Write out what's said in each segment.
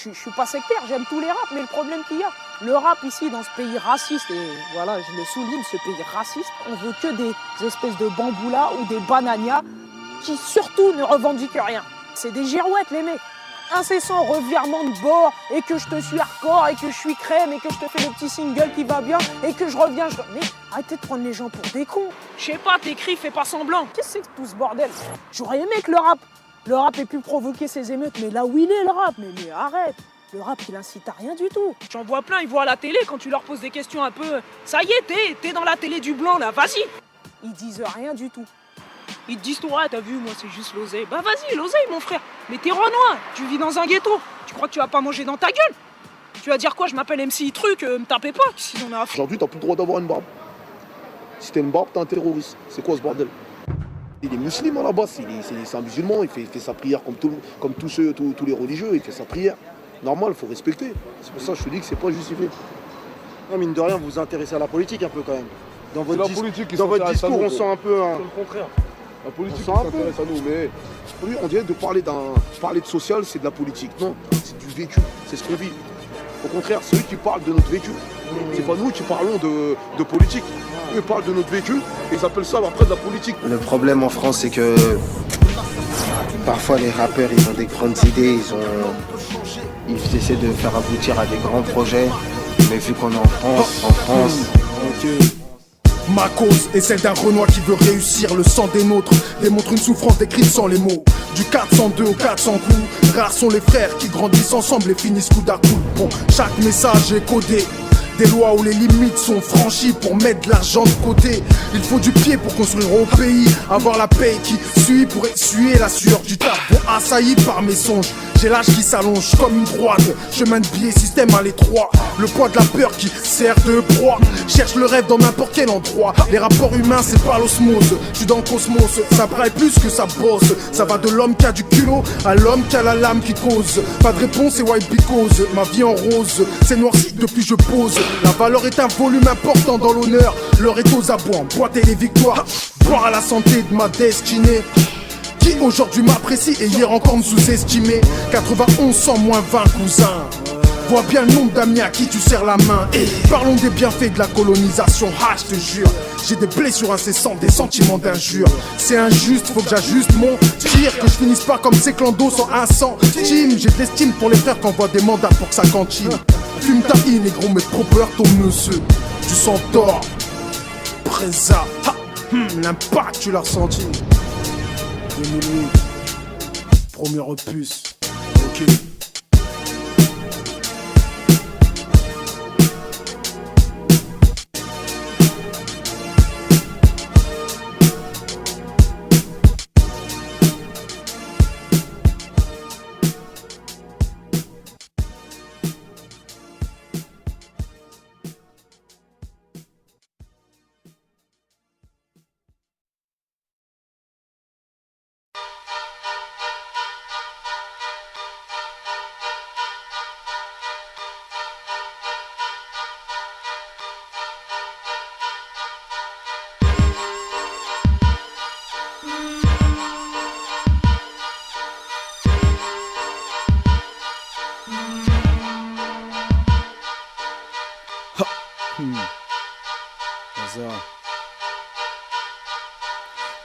je suis pas sectaire, j'aime tous les raps, mais le problème qu'il y a, le rap ici dans ce pays raciste, et voilà, je le souligne, ce pays raciste, on veut que des espèces de bamboulas ou des bananias qui surtout ne revendiquent rien. C'est des girouettes les mecs. Incessant revirement de bord et que je te suis hardcore et que je suis crème et que je te fais le petit single qui va bien et que je reviens. Mais arrêtez de prendre les gens pour des cons. Je sais pas, t'écris, fais pas semblant. Qu'est-ce que c'est que tout ce bordel? J'aurais aimé que le rap ait pu provoquer ces émeutes, mais là où il est le rap, mais arrête. Le rap, il incite à rien du tout. J'en vois plein, ils voient à la télé quand tu leur poses des questions un peu. Ça y est, t'es dans la télé du blanc là, vas-y. Ils disent rien du tout. Ils te disent, ouais, t'as vu, moi c'est juste l'oseille. Bah vas-y, l'oseille mon frère. Mais t'es renois, tu vis dans un ghetto. Tu crois que tu vas pas manger dans ta gueule? Tu vas dire quoi? Je m'appelle MC Truc, me tapez pas, sinon on a affaire. Aujourd'hui, t'as plus le droit d'avoir une barbe. Si t'as une barbe, t'es un terroriste. C'est quoi ce bordel? Il est musulman à la base, c'est un musulman, il fait sa prière comme tous les religieux, il fait sa prière. Normal, il faut respecter. C'est pour ça que je te dis que c'est pas justifié. Non, mine de rien, vous vous intéressez à la politique un peu quand même. Dans votre, dans votre discours, on sent un peu un... C'est le contraire. La politique s'intéresse à nous, mais lui, on dirait de parler de social, c'est de la politique. Non, c'est du vécu, c'est ce qu'on vit. Au contraire, c'est eux qui parlent de notre vécu. C'est pas nous qui parlons de politique. Eux parlent de notre vécu et ils appellent ça après de la politique. Le problème en France, c'est que parfois les rappeurs, ils ont des grandes idées, ils essaient de faire aboutir à des grands projets, mais vu qu'on est en France, ma cause est celle d'un Renoir qui veut réussir. Le sang des nôtres démontre une souffrance décrite sans les mots. Du 402 au 400 coups, rares sont les frères qui grandissent ensemble et finissent coup à coup. Bon, chaque message est codé. Des lois où les limites sont franchies pour mettre de l'argent de côté. Il faut du pied pour construire au pays, avoir la paix qui suit pour essuyer la sueur du taf. Bon, assailli par mes songes, j'ai l'âge qui s'allonge comme une droite. Chemin de biais, système à l'étroit. Le poids de la peur qui sert de proie. Cherche le rêve dans n'importe quel endroit. Les rapports humains, c'est pas l'osmose. Je suis dans le cosmos, ça braille plus que ça bosse. Ça va de l'homme qui a du culot à l'homme qui a la lame qui cause. Pas de réponse, c'est white because. Ma vie en rose, c'est noirci depuis je pose. La valeur est un volume important dans l'honneur. L'heure est aux abois, emboîter les victoires. Boire à la santé de ma destinée. Qui aujourd'hui m'apprécie et hier encore me sous-estimait. 91 100 moins 20 cousins. Vois bien le nombre d'amis à qui tu serres la main. Et parlons des bienfaits de la colonisation. Ah, je te jure, j'ai des blessures incessantes, des sentiments d'injure. C'est injuste, faut que j'ajuste mon tir. Que je finisse pas comme ces clandos sans un centime. J'ai de l'estime pour les frères qui envoient des mandats pour que ça cantine. Fume ta i, négro, mais trop peur ton monsieur. Tu sens tort, Présa. L'impact, tu l'as ressenti. 2008, premier opus. Ok.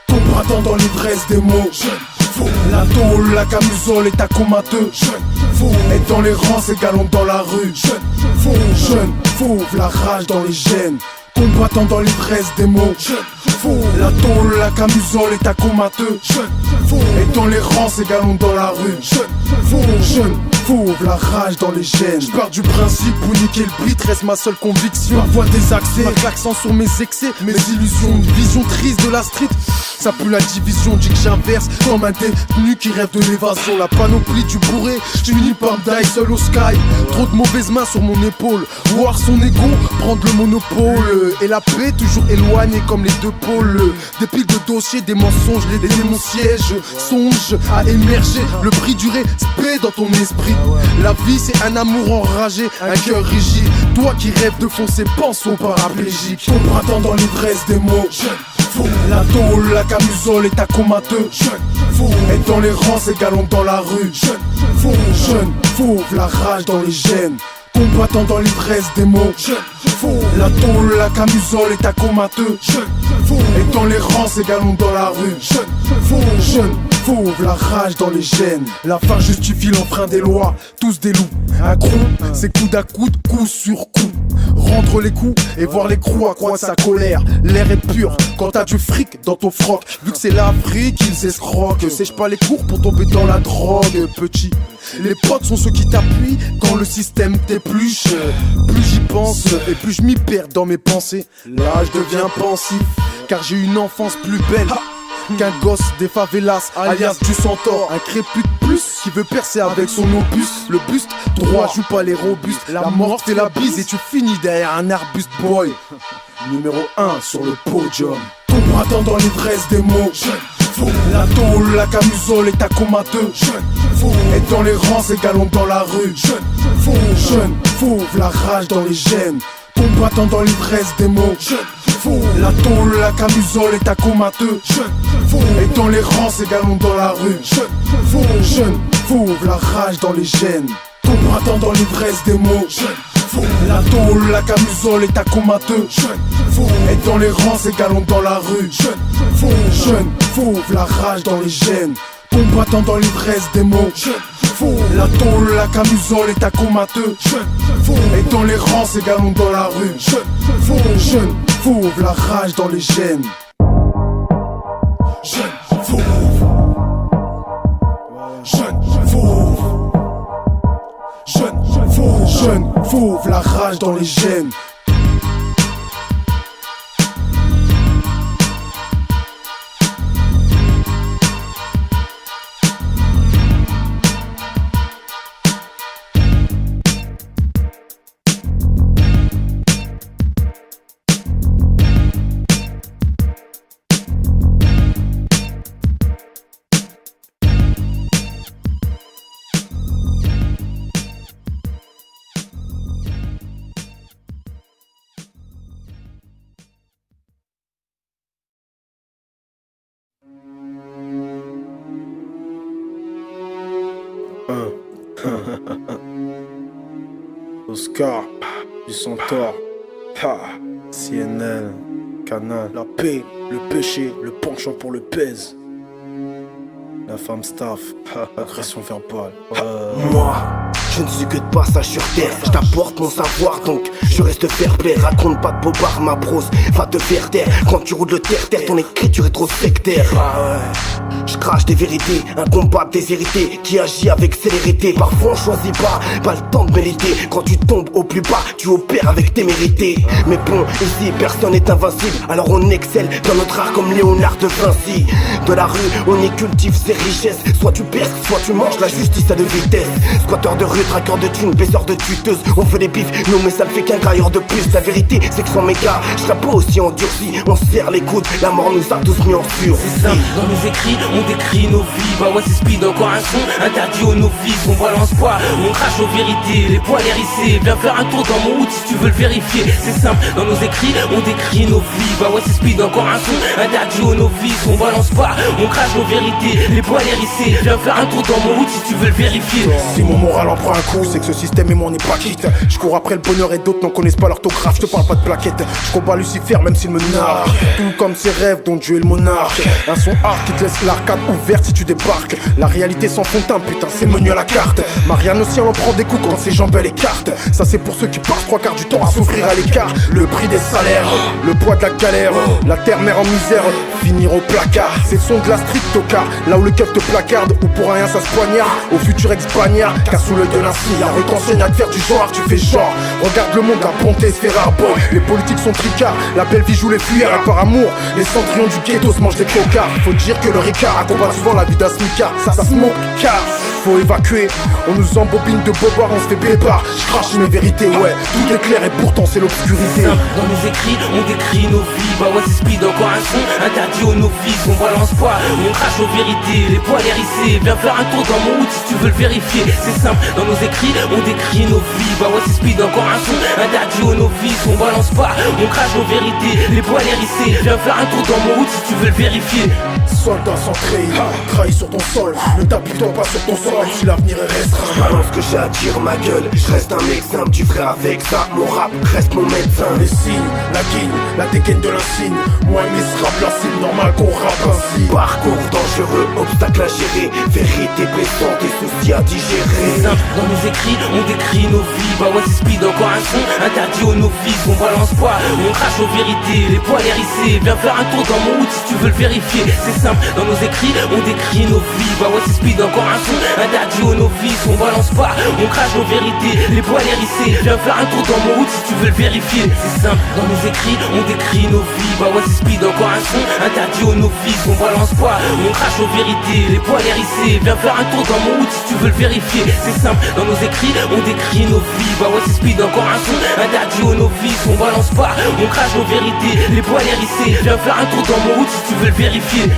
Ton printemps dans l'ivresse des mots. La tôle, la camisole est à comateux. Être dans les rangs, c'est galon dans la rue. Jeune fauve, la rage dans les gènes. Combattant dans l'ivresse des mots. La tôle, la camisole est à comateux. Et dans les rangs, c'est galon dans la rue. Jeune fauve, la rage dans les gènes. J'pars du principe où niquer le beat reste ma seule conviction. Parfois des accès, marque l'accent sur mes excès, mes illusions. Une vision triste de la street, ça pue la division. Dit que j'inverse comme un détenu qui rêve de l'évasion. La panoplie du bourré, j'finis par me die seul au sky. Trop de mauvaises mains sur mon épaule. Voir son ego, prendre le monopole. Et la paix toujours éloignée comme les deux pôles. Des piles de dossiers, des mensonges, les démons sièges. Songe à émerger, le prix du respect dans ton esprit. La vie c'est un amour enragé, un cœur rigide. Toi qui rêves de foncer, pense au paraplégique. Ton printemps dans l'ivresse des mots. La tôle, la camisole est à comateux. Être dans les rangs, c'est galon dans la rue. Jeune fauve, la rage dans les gènes. Combattant dans l'ivresse des mots. La tôle, la camisole et ta comateux. Et dans les rangs, c'est galon dans la rue. Jeune fauve, la rage dans les gènes. La fin justifie l'emprunt des lois. Tous des loups. Un cron, c'est coude à coude, coup sur coup. Rendre les coups et voir les crocs accroître sa colère. L'air est pur quand t'as du fric dans ton froc. Vu que c'est l'Afrique, ils escroquent. Sèche pas les cours pour tomber dans la drogue, petit. Les potes sont ceux qui t'appuient quand le système t'épluche. Plus j'y pense et plus je m'y perds dans mes pensées. Là je deviens pensif car j'ai une enfance plus belle qu'un gosse des favelas, alias du centaure. Un crépute plus qui veut percer avec son opus. Le buste droit joue pas les robustes. La mort fait la bise et tu finis derrière un arbuste boy. Numéro 1 sur le podium. Combattant dans l'ivresse des mots. La tôle, la camisole et ta comateux. Être dans les rangs, c'est galon dans la rue. Jeune fauve, la rage dans les gènes. Combattant dans l'ivresse des mots. La tôle, la camisole et ta comateux. Et dans les rangs, c'est galon dans la rue. Jeune fauve, la rage dans les gènes. Combattant dans l'ivresse des mots. La tôle, la camisole et ta comateux. Et dans les rangs, c'est galon dans la rue. Jeune fauve, la rage dans les gènes. Combattant dans l'ivresse des mots. La tôle, la camisole et ta comateux. Et dans les rangs, c'est galon dans la rue. Jeune fauve, la rage dans les gènes. Jeune fauve. Jeune fauve. Jeune fauve, la rage dans les gènes. Oscar, du Centaure, CNL, Canal, la paix, le péché, le penchant pour le pèse. La femme staff, agression verbale. Moi, je ne suis que de passage sur terre. Je t'apporte mon savoir donc je reste fair play. Raconte pas de bobard, ma prose va te faire taire. Quand tu roules le terre-terre, ton écriture est trop sectaire. Je crache des vérités, un combat déshérité qui agit avec célérité. Parfois on choisit pas le temps de mériter. Quand tu tombes au plus bas, tu opères avec témérité. Mais bon, ici personne n'est invincible. Alors on excelle dans notre art comme Léonard de Vinci. De la rue, on y cultive ses richesses. Soit tu perds, soit tu manges la justice à deux vitesses. Squatteur de rue, traqueur de thunes, baisseur de tuteuses. On fait des bifs, non mais ça ne fait qu'un grailleur de plus. La vérité c'est que sans méga, je serais pas aussi endurci. On serre les coudes, la mort nous a tous mis en sursis. C'est simple, dans nos écrits, on décrit nos vies. Bah ouais c'est speed, encore un son interdit aux novices. On balance pas, on crache aux vérités. Les poils hérissés, viens faire un tour dans mon hood si tu veux le vérifier. C'est simple, dans nos écrits, on décrit nos vies. Bah ouais c'est speed, encore un son interdit aux novices. On balance pas, on crache aux vérités. Les poils hérissés, viens faire un tour dans mon hood si tu veux le vérifier. Si mon moral en prend un coup, c'est que ce système et moi on n'est pas quitte. Je cours après le bonheur et d'autres n'en connaissent pas l'orthographe. Je te parle pas de plaquettes, je combats Lucifer même s'il me nargue. Tout comme ses rêves dont Dieu est le monarque. Un son hard qui te laisse l'arcade ouverte si tu débarques. La réalité sans fond de teint, putain c'est menu à la carte. Marianne aussi elle en prend des coups quand ses jambes elle écartent. Ça c'est pour ceux qui passent 3/4 du temps à souffrir à l'écart. Le prix des salaires, le poids de la galère. La terre mère en misère, finir au placard. C'est le son de la street tocard, là où le keuf te placarde. Ou pour rien ça se poignarde, au futur ex-bagnard. Car sous l'œil de l'inci, la rue t'enseigne à te faire du genre. Tu fais genre, regarde le monde à Ponté, se faire boy. Les politiques sont tricards, la belle vie joue les fuyards. À part amour, les cendrillons du ghetto se mangent des cocards. Faut dire que le ricard accompagne souvent la vie d'un smicard. Ça smoke car faut évacuer. On nous embobine de bobards, on se fait pépard. Je crache mes vérités, ouais, tout est clair et pourtant c'est l'obscurité. Dans nos écrits, on décrit nos vies. Bah ouais, c'est speed, encore un son interdit aux novices. On balance pas, on crache aux vérités. Les poils hérissés, viens faire un tour dans mon hood si tu veux le vérifier. C'est simple, dans nos écrits, on décrit nos vies. Bah ouais, c'est speed, encore un son interdit aux novices. On balance pas, on crache aux vérités. Les poils hérissés, viens faire un tour dans mon hood si tu veux le vérifier. Soldat sans créer, trahi sur ton sol. Ne t'appuie-toi pas sur ton sol, si l'avenir est restreint. Balance que j'ai à dire ma gueule, je reste un exemple, tu ferais avec ça. Mon rap reste mon médecin. Les signes, la guigne, la dégaine de l'insigne. Moi et mes rap, la cible, normal qu'on rappe ainsi. Parcours dangereux, obstacles à gérer. Vérité pressante et soucis à digérer. Dans nos écrits, on décrit nos vies. Bah ouais, c'est speed, encore un son interdit aux novices. On balance pas, on crache aux vérités. Les poils hérissés, viens faire un tour dans mon hood si tu veux le vérifier. C'est simple, dans nos écrits, on décrit nos vies. Bah ouais, c'est speed, encore un son interdit aux novices. On balance pas, on crache aux vérités. Les poils hérissés, viens faire un tour dans mon hood si tu veux le vérifier. C'est simple, dans nos écrits, on décrit nos vies. Bah ouais, c'est speed, encore un son interdit aux novices. On balance pas, on crache aux vérités. Les poils hérissés, viens faire un tour dans mon hood si tu veux le vérifier. C'est simple, dans nos écrits, on décrit nos vies. Bah ouais, c'est speed, encore un son interdit aux novices. On balance pas, on crache aux vérités. Les poils hérissés, viens faire un tour dans mon hood si tu veux le vérifier.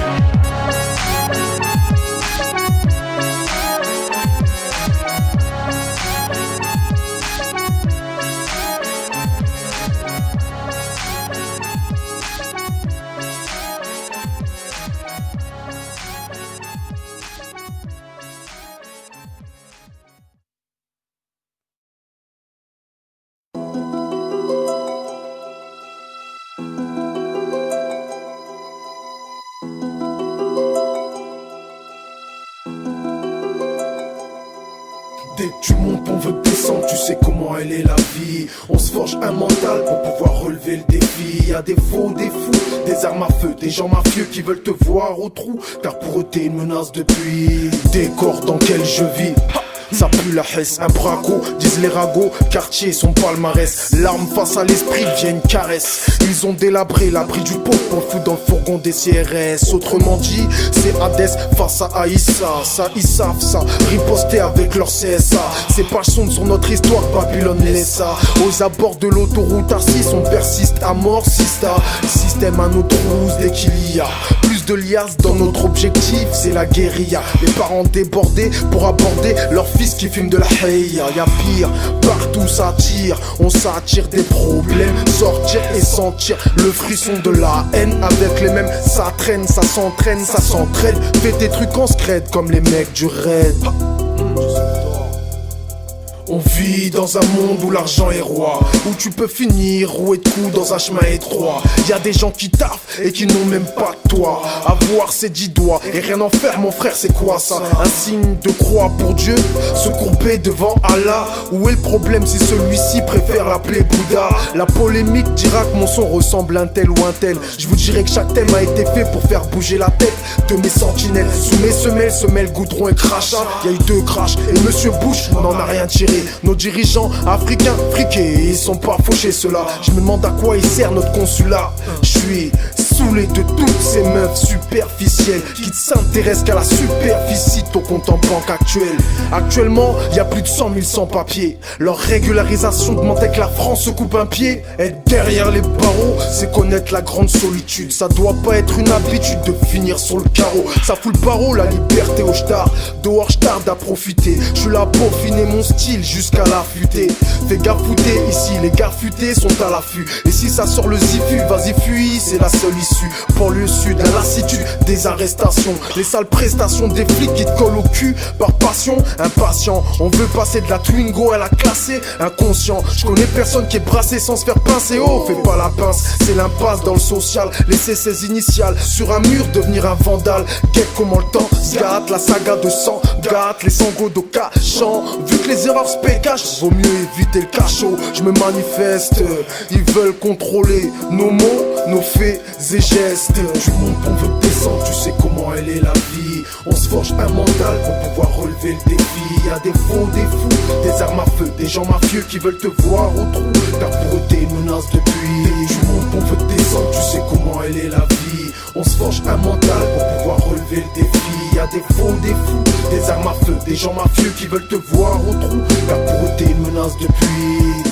Dès que tu montes, on veut descendre, tu sais comment elle est la vie. On se forge un mental pour pouvoir relever le défi. Y'a des faux, des fous, des armes à feu, des gens mafieux qui veulent te voir au trou. Car pour eux t'es une menace depuis des corps dans lesquels je vis. Ça pue la hesse, un braco, disent les ragots, quartier son palmarès. L'arme face à l'esprit devient une caresse. Ils ont délabré l'abri du pauvre pour le foutre dans le fourgon des CRS. Autrement dit, c'est Hadès face à Aïssa. Ça, ils savent ça, riposter avec leur CSA. Ces pages sont sur notre histoire, Babylone laisse ça. Aux abords de l'autoroute A6, on persiste à mort, sista. Système à notre trousse dès qu'il y a plus de liasses dans notre objectif, c'est la guérilla. Les parents débordés pour aborder leur fils qui fume de la haïa. Y'a pire, partout ça tire. On s'attire des problèmes, sortir et sentir le frisson de la haine. Avec les mêmes, ça traîne, ça s'entraîne, ça s'entraîne. Fais tes trucs en scred comme les mecs du raid. On vit dans un monde où l'argent est roi, où tu peux finir roué de coups dans un chemin étroit. Y'a des gens qui taffent et qui n'ont même pas de toi. Avoir ses 10 doigts et rien en faire, mon frère, c'est quoi ça? Un signe de croix pour Dieu, se courber devant Allah. Où est le problème si celui-ci préfère l'appeler Bouddha? La polémique dira que mon son ressemble à un tel ou un tel. Je vous dirais que chaque thème a été fait pour faire bouger la tête de mes sentinelles. Sous mes semelles, goudron et crachat. Y'a eu 2 crashs et Monsieur Bush n'en a rien tiré. Nos dirigeants africains friqués, ils sont pas fauchés ceux-là. Je me demande à quoi il sert notre consulat. Je suis saoulé de toutes ces meufs superficielles qui ne s'intéressent qu'à la superficie de ton compte en banque actuel. Actuellement, y a plus de 100 000 sans-papiers. Leur régularisation demandait que la France se coupe un pied. Être derrière les barreaux, c'est connaître la grande solitude. Ça doit pas être une habitude de finir sur le carreau. Ça fout le barreau, la liberté au star. Dehors, je tarde à profiter. Je suis là pour finir mon style jusqu'à l'affûter. Fais gaffe fouté, ici les gars futés sont à l'affût. Et si ça sort le zifu, vas-y fuis, c'est la seule issue. Pour le sud, la lassitude des arrestations, les sales prestations des flics qui te collent au cul par passion. Impatient, on veut passer de la Twingo à la classée. Inconscient, je connais personne qui est brassé sans se faire pincer. Oh, fais pas la pince, c'est l'impasse dans le social. Laisser ses initiales sur un mur, devenir un vandale. Guette comment le temps se gâte, la saga de sang gâte les sanglots d'Oka chant. Vu que les erreurs se cachent, vaut mieux éviter le cachot. Je me manifeste, ils veulent contrôler nos mots, nos faits et gestes. Du monde on veut descendre, tu sais comment elle est la vie. On se forge un mental pour pouvoir relever le défi. Y'a des faux, des fous, des armes à feu, des gens mafieux qui veulent te voir au trou. Car pour eux t'es une menace depuis. Du monde on veut descendre, tu sais comment elle est la vie. On se forge un mental pour pouvoir relever le défi. Y'a des faux, des fous, des armes à feu, des gens mafieux qui veulent te voir au trou. La pauvreté est une menace depuis.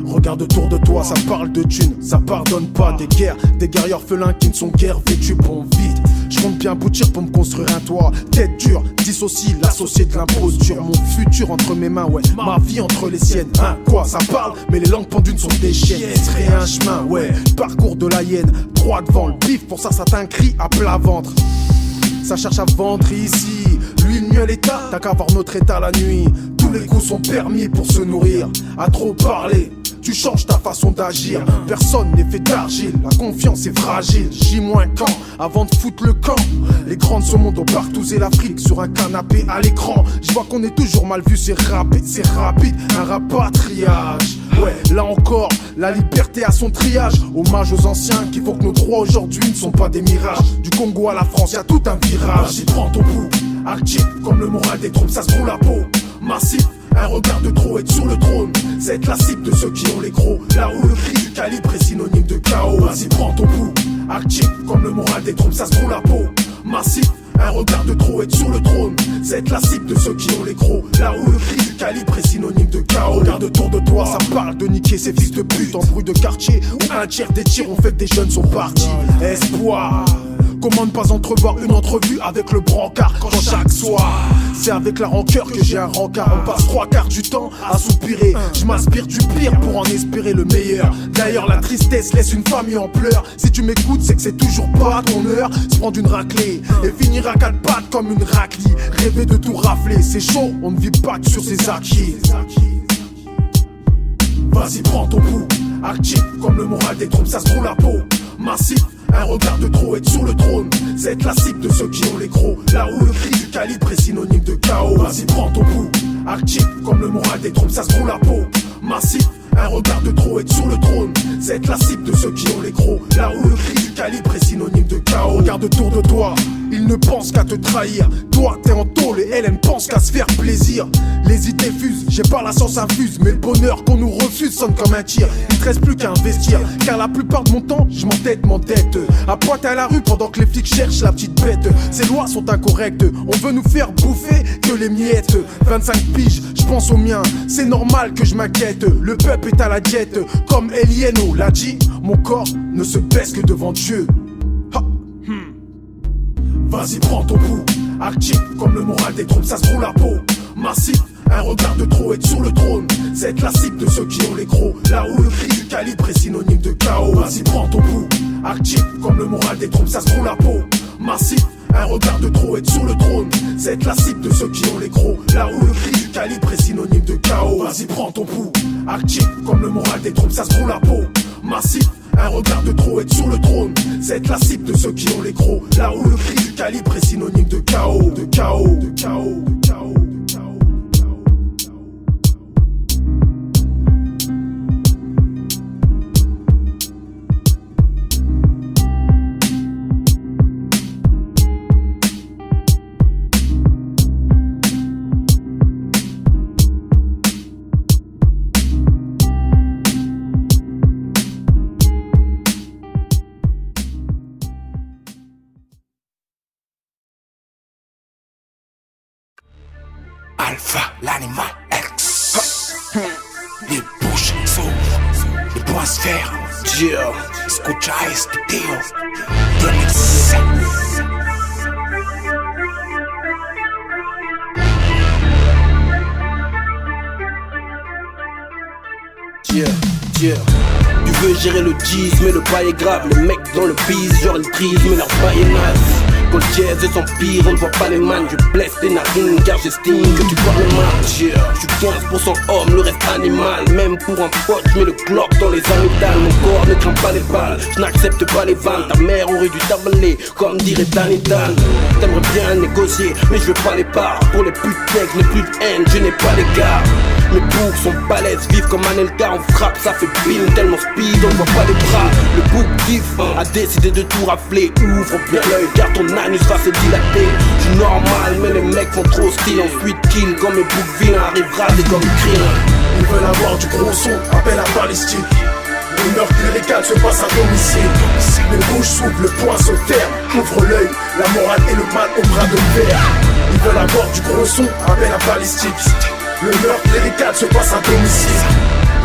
Regarde autour de toi, ça parle de thunes, ça pardonne pas des guerres, des guerriers orphelins qui ne sont guère vêtus pour vide. Je compte bien aboutir pour me construire un toit, tête dure, dissocie l'associé de l'imposture. Mon futur entre mes mains, ouais, ma vie entre les siennes. Hein, quoi, ça parle, mais les langues pendues sont des chiennes. Serait un chemin, ouais, parcours de la hyène, droit devant le bif, pour ça un cri à plat ventre. Ça cherche à vendre ici, l'huile mieux à l'état, t'as qu'à voir notre état la nuit. Tous les coups sont permis pour se nourrir, à trop parler. Tu changes ta façon d'agir, personne n'est fait d'argile, la confiance est fragile. J- quand, avant de foutre le camp, les grands de ce monde ont partousé l'Afrique sur un canapé à l'écran. Je vois qu'on est toujours mal vu, c'est rapide, un rapatriage. Ouais, là encore, la liberté a son triage. Hommage aux anciens qui font que nos droits aujourd'hui ne sont pas des mirages. Du Congo à la France, y'a tout un virage. Vas-y, prends ton pouls, actif comme le moral des troupes, ça se brûle la peau. Massif, un regard de trop, être sur le trône, c'est être la cible de ceux qui ont les gros. Là où le cri du calibre est synonyme de chaos. Vas-y, prends ton pouls, actif comme le moral des troupes, ça se brûle la peau. Massif, un regard de trop, être sur le trône, c'est être la cible de ceux qui ont les gros. Là où le cri du calibre est synonyme de chaos. Regarde autour de toi, ça parle de niquer ces fils de pute. En bruit de quartier, où un tiers des tirs ont fait que des jeunes sont partis. Espoir, comment ne pas entrevoir une entrevue avec le brancard quand chaque soir c'est avec la rancœur que j'ai un rencard. On passe 3/4 du temps à soupirer. Je m'inspire du pire pour en espérer le meilleur. D'ailleurs la tristesse laisse une famille en pleurs. Si tu m'écoutes c'est que c'est toujours pas ton heure. Se prendre une raclée et finir à 4 pattes comme une raclie. Rêver de tout rafler, c'est chaud, on ne vit pas que sur ses acquis. Vas-y prends ton pouls, actif comme le moral des troupes, ça se brûle la peau. Massif, un regard de trop, être sur le trône, c'est être la cible de ceux qui ont les gros. Là où le cri du calibre est synonyme de chaos. Vas-y prends ton pouls, actif comme le moral des troupes, ça se brûle la peau. Massif, un regard de trop, être sur le trône, c'est être la cible de ceux qui ont les gros. Là où le cri du calibre est synonyme de chaos. Regarde autour de toi, ils ne pensent qu'à te trahir. Toi t'es en tôle et elle ne pense qu'à se faire plaisir. Les idées fusent, j'ai pas la science infuse, mais le bonheur qu'on nous refuse sonne comme un tir. Il te reste plus qu'à investir, car la plupart de mon temps, je m'entête. À pointer à la rue pendant que les flics cherchent la petite bête. Ces lois sont incorrectes, on veut nous faire bouffer que les miettes. 25 piges, je pense aux miens, c'est normal que je m'inquiète. Le peuple est à la diète, comme Elieno l'a dit. Mon corps ne se baisse que devant Dieu. Vas-y prends ton pouls, actif comme le moral des troupes, ça se brûle la peau. Massif, un regard de trop, être sur le trône, c'est être la cible de ceux qui ont les gros. Là où le cri du calibre est synonyme de chaos. Vas-y prends ton pouls, actif comme le moral des troupes, ça se brûle la peau. Massif, un regard de trop, être sur le trône, c'est être la cible de ceux qui ont les gros. Là où le cri du calibre est synonyme de chaos. Vas-y prends ton pouls, actif comme le moral des troupes, ça se brûle la peau. Massif, un regard de trop, être sur le trône, c'est être la cible de ceux qui ont les gros. Là où le cri du calibre est synonyme de chaos. De chaos, de chaos, de chaos. Alpha, l'animal X. Les bouches s'ouvrent, les poings se ferment. Dieu, escucha este tío. Tienes. Tu veux gérer le 10 mais le bail est grave. Les mecs dans le bise, genre ils brisent mais leur bail est naze. alcool dièse s'empire, on ne voit pas les mannes, je blesse tes narines car j'estime que tu parles mal. Je suis 15% homme, le reste animal. Même pour un pote, je mets le Glock dans les amygdales. Mon corps ne craint pas les balles, je n'accepte pas les vannes. Ta mère aurait dû t'avaler, comme dirait Danny Dan. T'aimerais bien négocier, mais je veux pas les parts. Pour les putes je n'ai plus de haine, je n'ai pas l'égard. Mes boucs sont balèzes, vivent comme Anelka. On frappe, ça fait pile, tellement speed, on voit pas les bras. Le bouc vif a décidé de tout rafler. Ouvre bien l'œil car ton anus va se dilater. J'suis normal mais les mecs font trop style. Ensuite kill quand mes boucs vilains arrivera des comme Krillin. Ils veulent avoir du gros son, appel à balistique. Le meurtre lyrical se passe à domicile. Les bouches s'ouvrent, le poing se ferme. Ouvre l'œil, la morale et le mal au bras de fer. Ils veulent avoir du gros son, appel à balistique. Le meurtre lyrical se passe à domicile.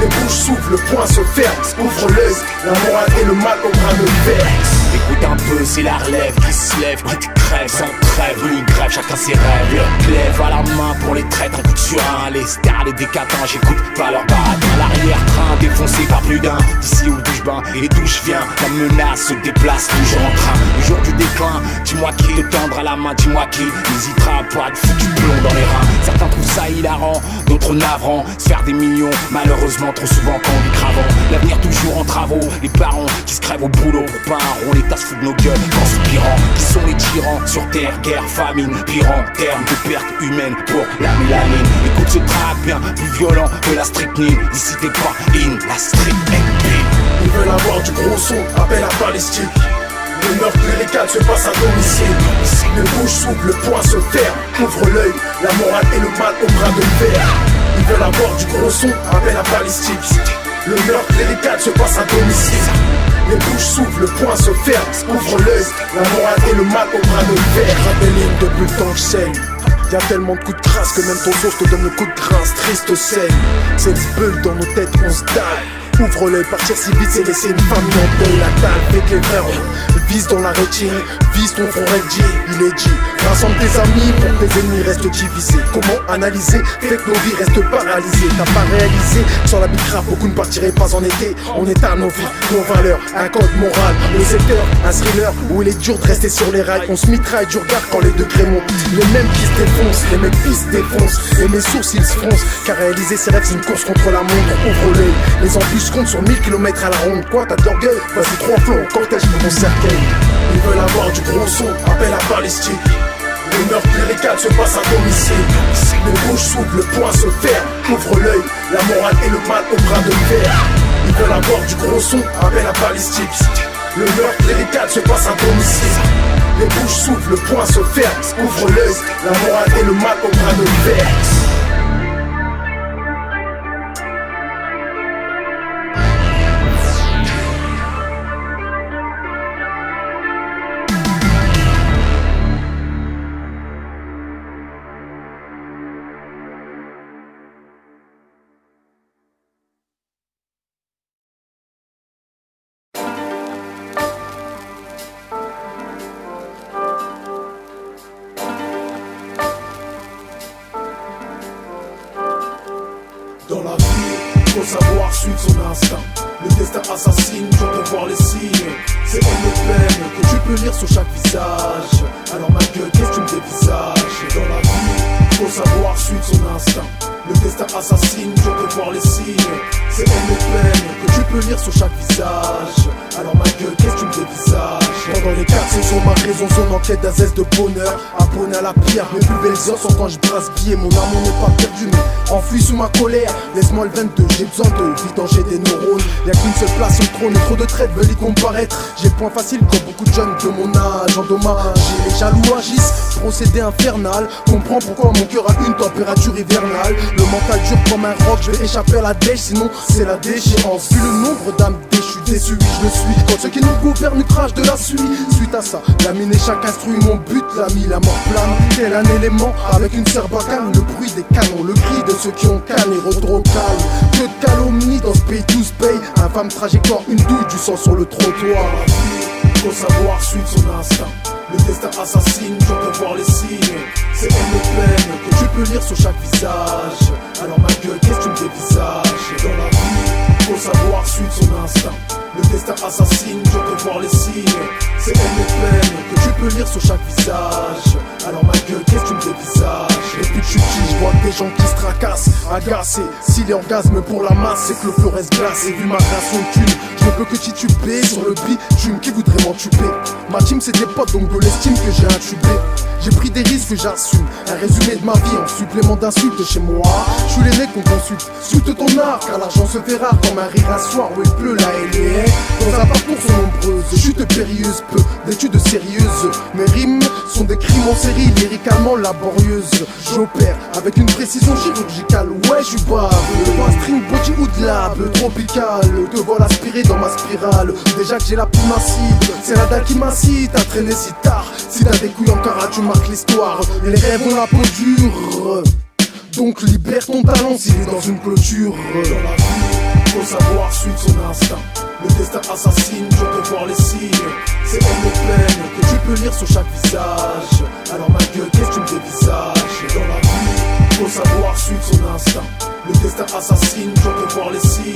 Les bouches s'ouvrent, le poing se ferme. Ouvre l'œil, la morale et le mal au bras de fer. Écoute un peu, c'est la relève qui se lève, qui te crève sans trêve, une grève, chacun ses rêves. Le clève à la main pour les traîtres, un coup de surin, les stars, les décadents, j'écoute pas leur baratin. L'arrière-train défoncé par plus d'un, d'ici où je bain et d'où je viens, la menace se déplace toujours en train. Le jour du déclin, dis-moi qui te tendre à la main, dis-moi qui n'hésitera pas de foutre du plomb dans les reins. Certains trouvent ça hilarant, d'autres navrant, se faire des millions, malheureusement trop souvent quand on vit cravant. L'avenir toujours en travaux, les parents qui se crèvent au boulot pour pas un rond, l'État se fout de nos gueules en soupirant. Qui sont les tyrans sur terre, guerre, famine, pire en termes de pertes humaines pour la mélanine. Écoute ce track bien plus violent que la strychnine. Ici t'es pas in, la street NP. Ils veulent avoir du gros son, appel à balistique. Le meurtre lyrical se passe à domicile. Les bouches s'ouvrent, le poing se ferme. Ouvre l'œil, la morale et le mal au bras de fer. Ils veulent avoir du gros son, appel à balistique. Le meurtre lyrical se passe à domicile. Les bouches s'ouvrent, le poing se ferme. Ouvre l'œil, la morale et le mal au bras de fer. Rebelline depuis le temps que je saigne. Y'a tellement de coups de crasse que même ton sauce te donne le coup de grâce. Triste scène, cette bulle dans nos têtes on se dalle. Ouvre l'œil, partir si vite c'est laisser une famille en deuil. La dalle avec les frères, vise dans la rétine. Vise ton front Reggie, il est dit. Rassemble tes amis pour que tes ennemis restent divisés. Comment analyser, fait que nos vies restent paralysées. T'as pas réalisé, sur la bicrave beaucoup ne partiraient pas en été. On éteint nos vies, nos valeurs, un code moral. Le secteur, un thriller où il est dur de rester sur les rails. On se mitraille du regard quand les degrés montent. Les mêmes qui se défoncent, les mêmes qui se défoncent. Et mes sourcils se froncent, car réaliser ses rêves c'est une course contre la montre. Ouvre l'œil, les embûches comptent sur 1000 km à la ronde. Quoi, t'as de l'orgueil? Vas-y, 3 flots, cortège pour mon cercueil. Ils veulent avoir du gros son, appel à balistique. Le meurtre lyrical se passe à domicile. Les bouches s'ouvrent, le poing se ferme. Ouvre l'œil, la morale et le mal au bras de fer. Ils veulent avoir du gros son, appel à balistique. Le meurtre lyrical se passe à domicile. Les bouches s'ouvrent, le poing se ferme. Ouvre l'œil, la morale et le mal au bras de fer. Dans la vie, faut savoir suivre son instinct. Le destin assassine, dur de voir les signes. C'est comme le peine que tu peux lire sur chaque visage. Alors ma gueule, qu'est-ce que tu me dévisages? Dans la vie, faut savoir suivre son instinct. Le destin assassine, dur de voir les signes. C'est comme le peine que tu peux lire sur chaque visage. Alors ma gueule, qu'est-ce que tu me dévisages? Pendant les 4 saisons, ma raison zone en quête d'un zeste de bonheur. Abonné à la pierre, mes plus belles heures sont quand je brasse billets. Mon amour n'est pas perdu, mais enfui sous ma colère. Laisse-moi le 22, j'ai besoin de vidanger des neurones. Y'a qu'une seule place sur le trône, et trop de traîtres veulent y comparaître. J'ai le point facile comme beaucoup de jeunes de mon âge. Endommagé, les jaloux agissent, procédé infernal. Comprends pourquoi mon cœur a une température hivernale. Le mental dur comme un roc, je vais échapper à la dèche, sinon c'est la déchéance. Vu le nombre d'âmes déchues, déçu, oui je le suis. Quand ceux qui nous gouvernent nous crachent de la suie. Suite à ça, laminer chaque instruit, mon but l'ami, la mort plane. Tel un élément avec une serbacane. Le bruit des canons, le cri de ceux qui ont canne et redro calme. Que de calomnie dans ce pays, tout se paye. Infâme trajectoire, une douille, du sang sur le trottoir. Faut savoir suivre son instinct. Le destin assassine, dur de voir les signes. C'est comme le peine que tu peux lire sur chaque visage. Alors ma gueule, qu'est-ce que tu me dévisages? Dans la vie, faut savoir suivre son instinct. Le destin assassine, je te voir les signes. C'est haine et peine que tu peux lire sur chaque visage. Alors ma gueule, qu'est-ce que tu me dévisages? Depuis que je suis petit, je vois des gens qui se tracassent, agacés. Si les orgasmes pour la masse, c'est que le flot reste glacé. Vu ma création de thune, je ne peux que tituber sur le bitume qui voudrait m'entuber. Ma team c'est des potes, donc de l'estime que j'ai intubé. J'ai pris des risques, j'assume. Un résumé de ma vie en supplément d'insultes chez moi. Je suis l'aîné qu'on consulte. Sculpte ton art, car l'argent se fait rare comme un rire un soir où il pleut là et les haies. Dans un parcours sont nombreuses, chutes périlleuses, peu d'études sérieuses. Mes rimes sont des crimes en série, lyricalement laborieuses. J'opère avec une précision chirurgicale. Ouais, je suis baveux. Pas string, body ou de lab tropical. Te voilà aspiré dans ma spirale. Déjà que j'ai la plume acide, c'est la dalle qui m'incite à traîner si tard. Si t'as des couilles en cara, tu marques l'histoire. Et les rêves ont la peau dure. Donc libère ton talent s'il est dans une clôture. Dans la vie, faut savoir suivre son instinct. Le destin assassine, je te voir les signes. C'est haine et peine que tu peux lire sur chaque visage. Alors ma gueule, qu'est-ce que tu me dévisages? Dans la vie, faut savoir suivre son instinct. Le destin assassine, je te voir les signes.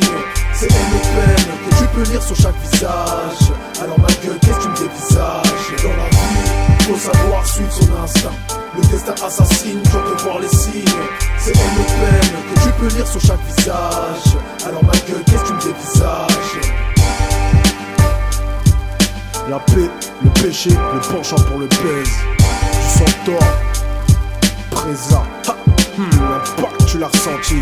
C'est haine et peine que tu peux lire sur chaque visage. Alors ma gueule, qu'est-ce que tu me dévisages? Dans la vie, faut savoir suivre son instinct. Le destin assassine, je te voir les signes. C'est haine et peine que tu peux lire sur chaque visage. Alors ma gueule, qu'est-ce que tu me dévisages? La paix, le péché, le penchant pour le baise. Du centaure, Présa. L'impact, tu l'as ressenti.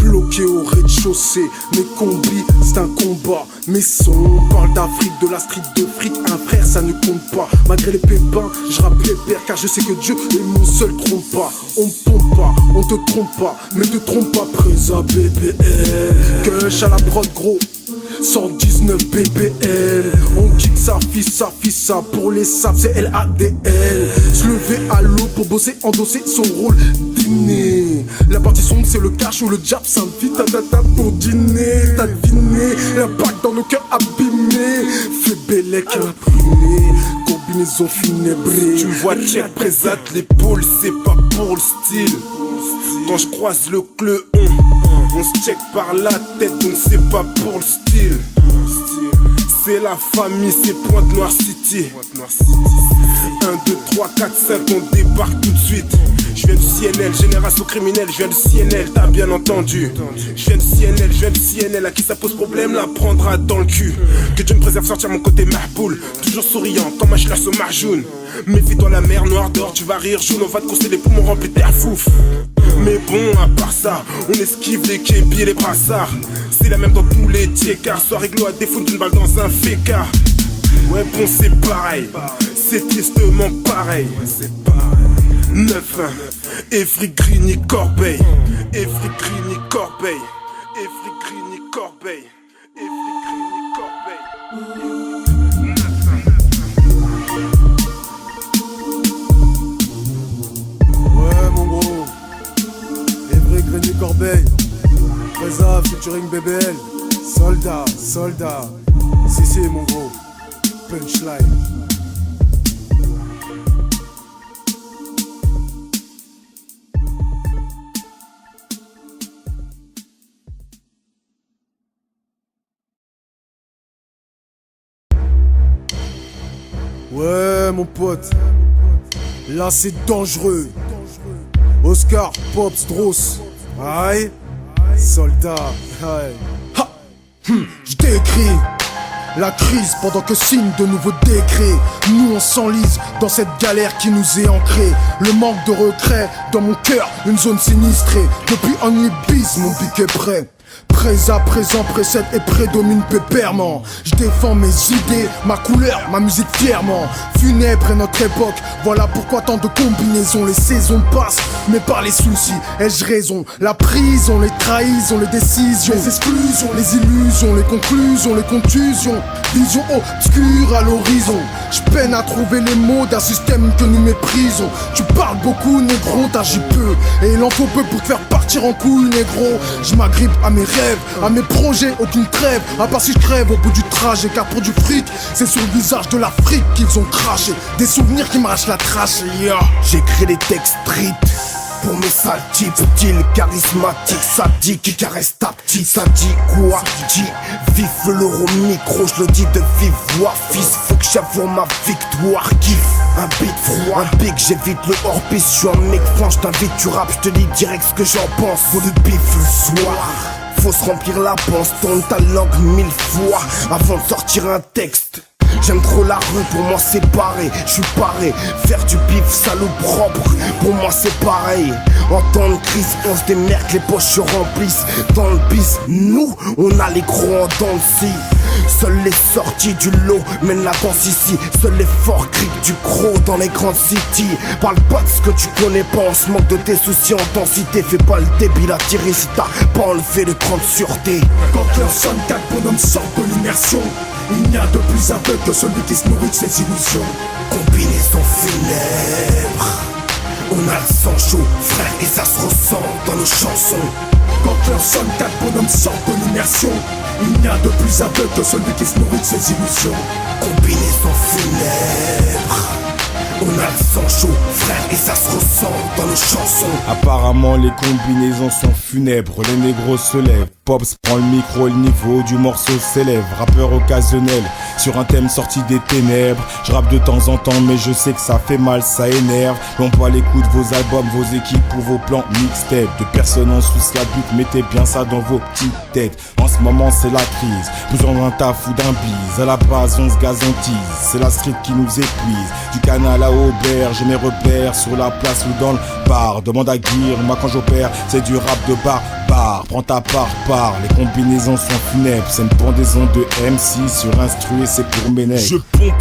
Bloqué au rez-de-chaussée, mes combis, c'est un combat. Mes sons parlent d'Afrique, de la street, de fric. Un frère, ça ne compte pas. Malgré les pépins, je rappe les pères, car je sais que Dieu est mon seul trompe pas. On me pompe pas, on te trompe pas, mais te trompe pas, Présa BBL. Gush à la prod, gros. 119 BBL. On kick ça, ça pour les saps, c'est LADL. Se lever à l'eau pour bosser, endosser son rôle dîner. La partie sombre c'est le cash ou le jab s'invite à data pour dîner. T'as deviné, l'impact dans nos cœurs abîmés. Fais bellec imprimé, combinaison funèbre. Tu vois check présente l'épaule, c'est pas pour le style. Quand je croise le clé, on se check par la tête, donc c'est pas pour le style. C'est la famille, c'est Pointe Noire City. 1, 2, 3, 4, 5, on débarque tout de suite. Je viens du CNL, génération criminelle, je viens du CNL, t'as bien entendu. Je viens du CNL, je viens du CNL, à qui ça pose problème, la prendra dans le cul. Que Dieu me préserve sortir mon côté mahboul, toujours souriant, comme un chlasse au marjoun. Méfie-toi la mer noire d'or, tu vas rire jaune, on va te conseiller les poumons remplis d'air fouf. Mais bon, à part ça, on esquive les képis et les brassards. C'est la même dans tous les tiécards, soit réglo à défaut d'une balle dans un fécard. Ouais bon c'est pareil, c'est tristement pareil. 9-1, Evry Grigny Corbeil, Evry Grigny Corbeil, Evry Grigny Corbeil, Evry Grigny Corbeil. Ouais mon gros, Evry Grigny Corbeil, Présa featuring BBL, soldat, si mon gros, punchline. Ouais mon pote, là c'est dangereux. Oscar, Pops, Dross, Aïe, soldat, aïe. Ha. Je décris la crise pendant que signe de nouveaux décrets. Nous on s'enlise dans cette galère qui nous est ancrée. Le manque de recret dans mon cœur, une zone sinistrée. Depuis Only Biz, mon pic est prêt. Prêt à présent précède et prédomine pépèrement. Je défends mes idées, ma couleur, ma musique fièrement. Funèbre est notre époque, voilà pourquoi tant de combinaisons. Les saisons passent, mais par les soucis, ai-je raison? La prison, les trahisons, les décisions, les exclusions, les illusions, les conclusions, les contusions. Vision obscure à l'horizon. Je peine à trouver les mots d'un système que nous méprisons. Tu parles beaucoup, négro, t'agis peu. Et il en faut peu pour te faire partir en couille, négro. Je m'agrippe à mes rêves, à mes projets, aucune trêve. À part si je crève au bout du trajet. Car pour du fric, c'est sur le visage de l'Afrique qu'ils ont craché. Des souvenirs qui m'arrachent la trace, yeah. J'écris des textes street pour mes sales types, style charismatique, sadique qui caresse ta petite. Ça dit quoi? Dit vif l'euro micro, je le dis de vive voix. Fils, faut que j'avoue ma victoire. Kiff, un beat froid, un pic, j'évite le hors-piste. Je suis un mec franc, je t'invite, tu rap, je te dis direct ce que j'en pense. Faut du bif le soir, faut se remplir la panse, tourne ta langue 1000 fois avant de sortir un texte. J'aime trop la rue, pour moi c'est pareil, je suis paré. Faire du bif salaud propre, pour moi c'est pareil. En temps de crise, on se démerde, les poches se remplissent. Dans le bis, nous, on a les gros en dents de scie. Seules les sorties du lot mènent la danse ici. Seuls les forts criques du gros dans les grandes cities. Parle pas de ce que tu connais pas, on se moque de tes soucis en densité. Fais pas le débile à tirer si t'as pas enlevé le cran de sûreté. Quand l'heure sonne, 4 bonhommes sortent de l'immersion. Il n'y a de plus aveugle que celui qui se nourrit de ses illusions. Combinaison funèbre, on a le sang chaud, frère, et ça se ressent dans nos chansons. Quand l'heure sonne, 4 bonhommes sortent de l'immersion. Il n'y a de plus aveugle que celui qui se nourrit de ses illusions. Combinaison funèbre, on a le sang chaud, frère, et ça se ressent dans nos chansons. Apparemment les combinaisons sont funèbres, les négros se lèvent. Pops prend le micro, le niveau du morceau s'élève. Rappeur occasionnel, sur un thème sorti des ténèbres. Je rappe de temps en temps mais je sais que ça fait mal, ça énerve. L'on voit l'écoute vos albums, vos équipes pour vos plans mixtapes. De personnes en Suisse la butte, mettez bien ça dans vos petites têtes. En ce moment c'est la crise, besoin d'un taf ou d'un bise. À la base on se gazantise, c'est la street qui nous épuise. Du canal à Aubert, j'ai mes repères sur la place ou dans le bar. Demande à Guire, moi quand j'opère, c'est du rap de bar. Prends ta part, les combinaisons sont funèbres. C'est une pendaison de MC sur instru et c'est pour mes nègres. Je pompe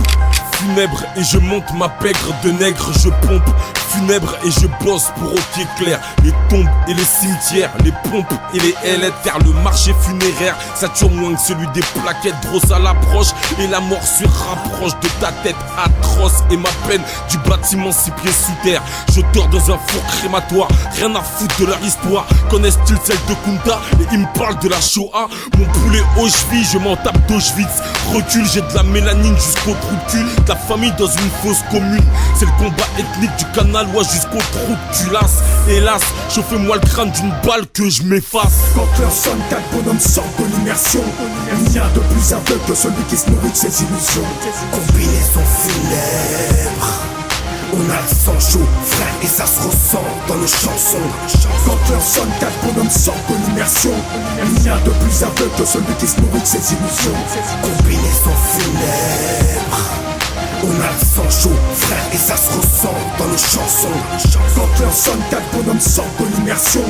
funèbre et je monte ma pègre de nègre. Je pompe funèbre et je bosse pour Hockey Clair. Les tombes et les cimetières, les pompes et les ailettes. Car le marché funéraire sature moins que celui des plaquettes. Grosse à l'approche et la mort se rapproche de ta tête atroce. Et ma peine du bâtiment 6 pieds sous terre. Je dors dans un four crématoire, rien à foutre de leur histoire. Connaissent-ils celle de Kunta? Et ils me parlent de la Shoah. Mon poulet aux chevilles, je m'en tape d'Auschwitz. Recule, j'ai de la mélanine jusqu'au trou de cul. De la famille dans une fosse commune. C'est le combat ethnique du Canalois jusqu'au trou de culasse. Hélas, chauffez-moi le crâne d'une balle que je m'efface. Quand l'heure sonne, 4 bonhommes sortent de l'immersion. Il n'y a de plus aveugle que celui qui se nourrit de ses illusions. Combinaison funèbre, on a le sang chaud, frère, et ça se ressent dans nos chansons. Quand l'heure sonne, 4 bonhommes sortent de l'immersion. Il n'y a de plus aveugle que celui qui se nourrit de ses illusions. Combinaison funèbre, on a le sang chaud, frère, et ça se ressent dans nos chansons. Quand l'heure sonne, 4 bonhommes sortent de l'immersion.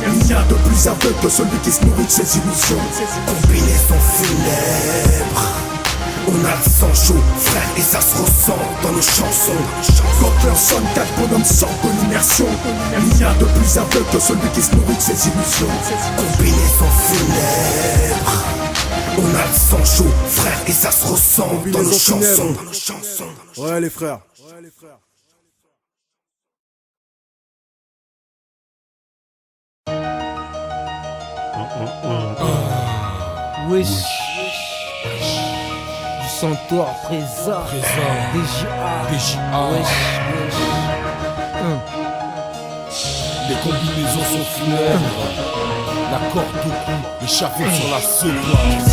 Il n'y a de plus aveugle que celui qui se nourrit de ses illusions. Combinaison funèbre, on a le sang chaud, frère, et ça se ressent dans nos chansons. Quand l'heure sonne, 4 bonhommes sortent de l'immersion. Il n'y a de plus aveugle que celui qui se nourrit de ses illusions. Combinaison funèbre, on a le sang chaud, frère, et ça se ressent dans nos chansons. Ouais les frères. Wesh. Du Santor, Trésor, DJA. Wesh. Les combinaisons sont funèbres. La corde au cou, échappée sur la seconde.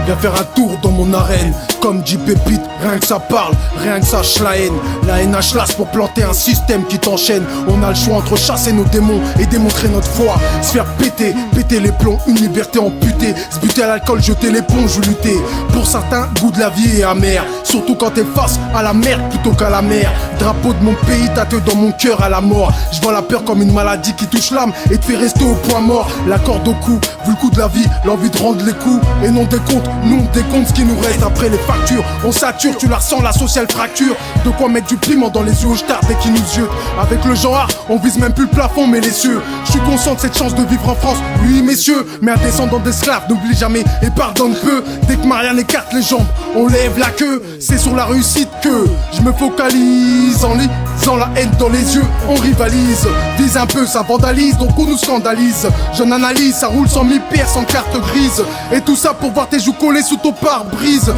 Viens faire un tour dans mon arène. Comme dit Pépite, rien que ça parle, rien que ça lâche la haine. La haine HLAS pour planter un système qui t'enchaîne. On a le choix entre chasser nos démons et démontrer notre foi. Se faire péter, péter les plombs, une liberté amputée. Se buter à l'alcool, jeter l'éponge ou lutter. Pour certains, goût de la vie est amer. Surtout quand t'es face à la merde plutôt qu'à la mer. Drapeau de mon pays tatoué dans mon cœur à la mort. Je vois la peur comme une maladie qui touche l'âme et te fait rester au point mort. La corde au cou, vu le coup de la vie, l'envie de rendre les coups. Et non des comptes, nous on décompte ce qui nous reste après les factures. On sature, tu la ressens la sociale fracture. De quoi mettre du piment dans les yeux où je tarde dès qu'ils nous yeux. Avec le genre, on vise même plus le plafond mais les cieux. Je suis conscient de cette chance de vivre en France, oui messieurs. Mais un descendant d'esclaves n'oublie jamais et pardonne peu. Dès que Marianne écarte les jambes, on lève la queue. C'est sur la réussite que je me focalise. En lisant la haine dans les yeux, on rivalise. Vise un peu, ça vandalise, donc on nous scandalise. Jeune analyse, ça roule sans mi-pierre, sans carte grise. Et tout ça pour voir tes joues collées sous ton pare-brise.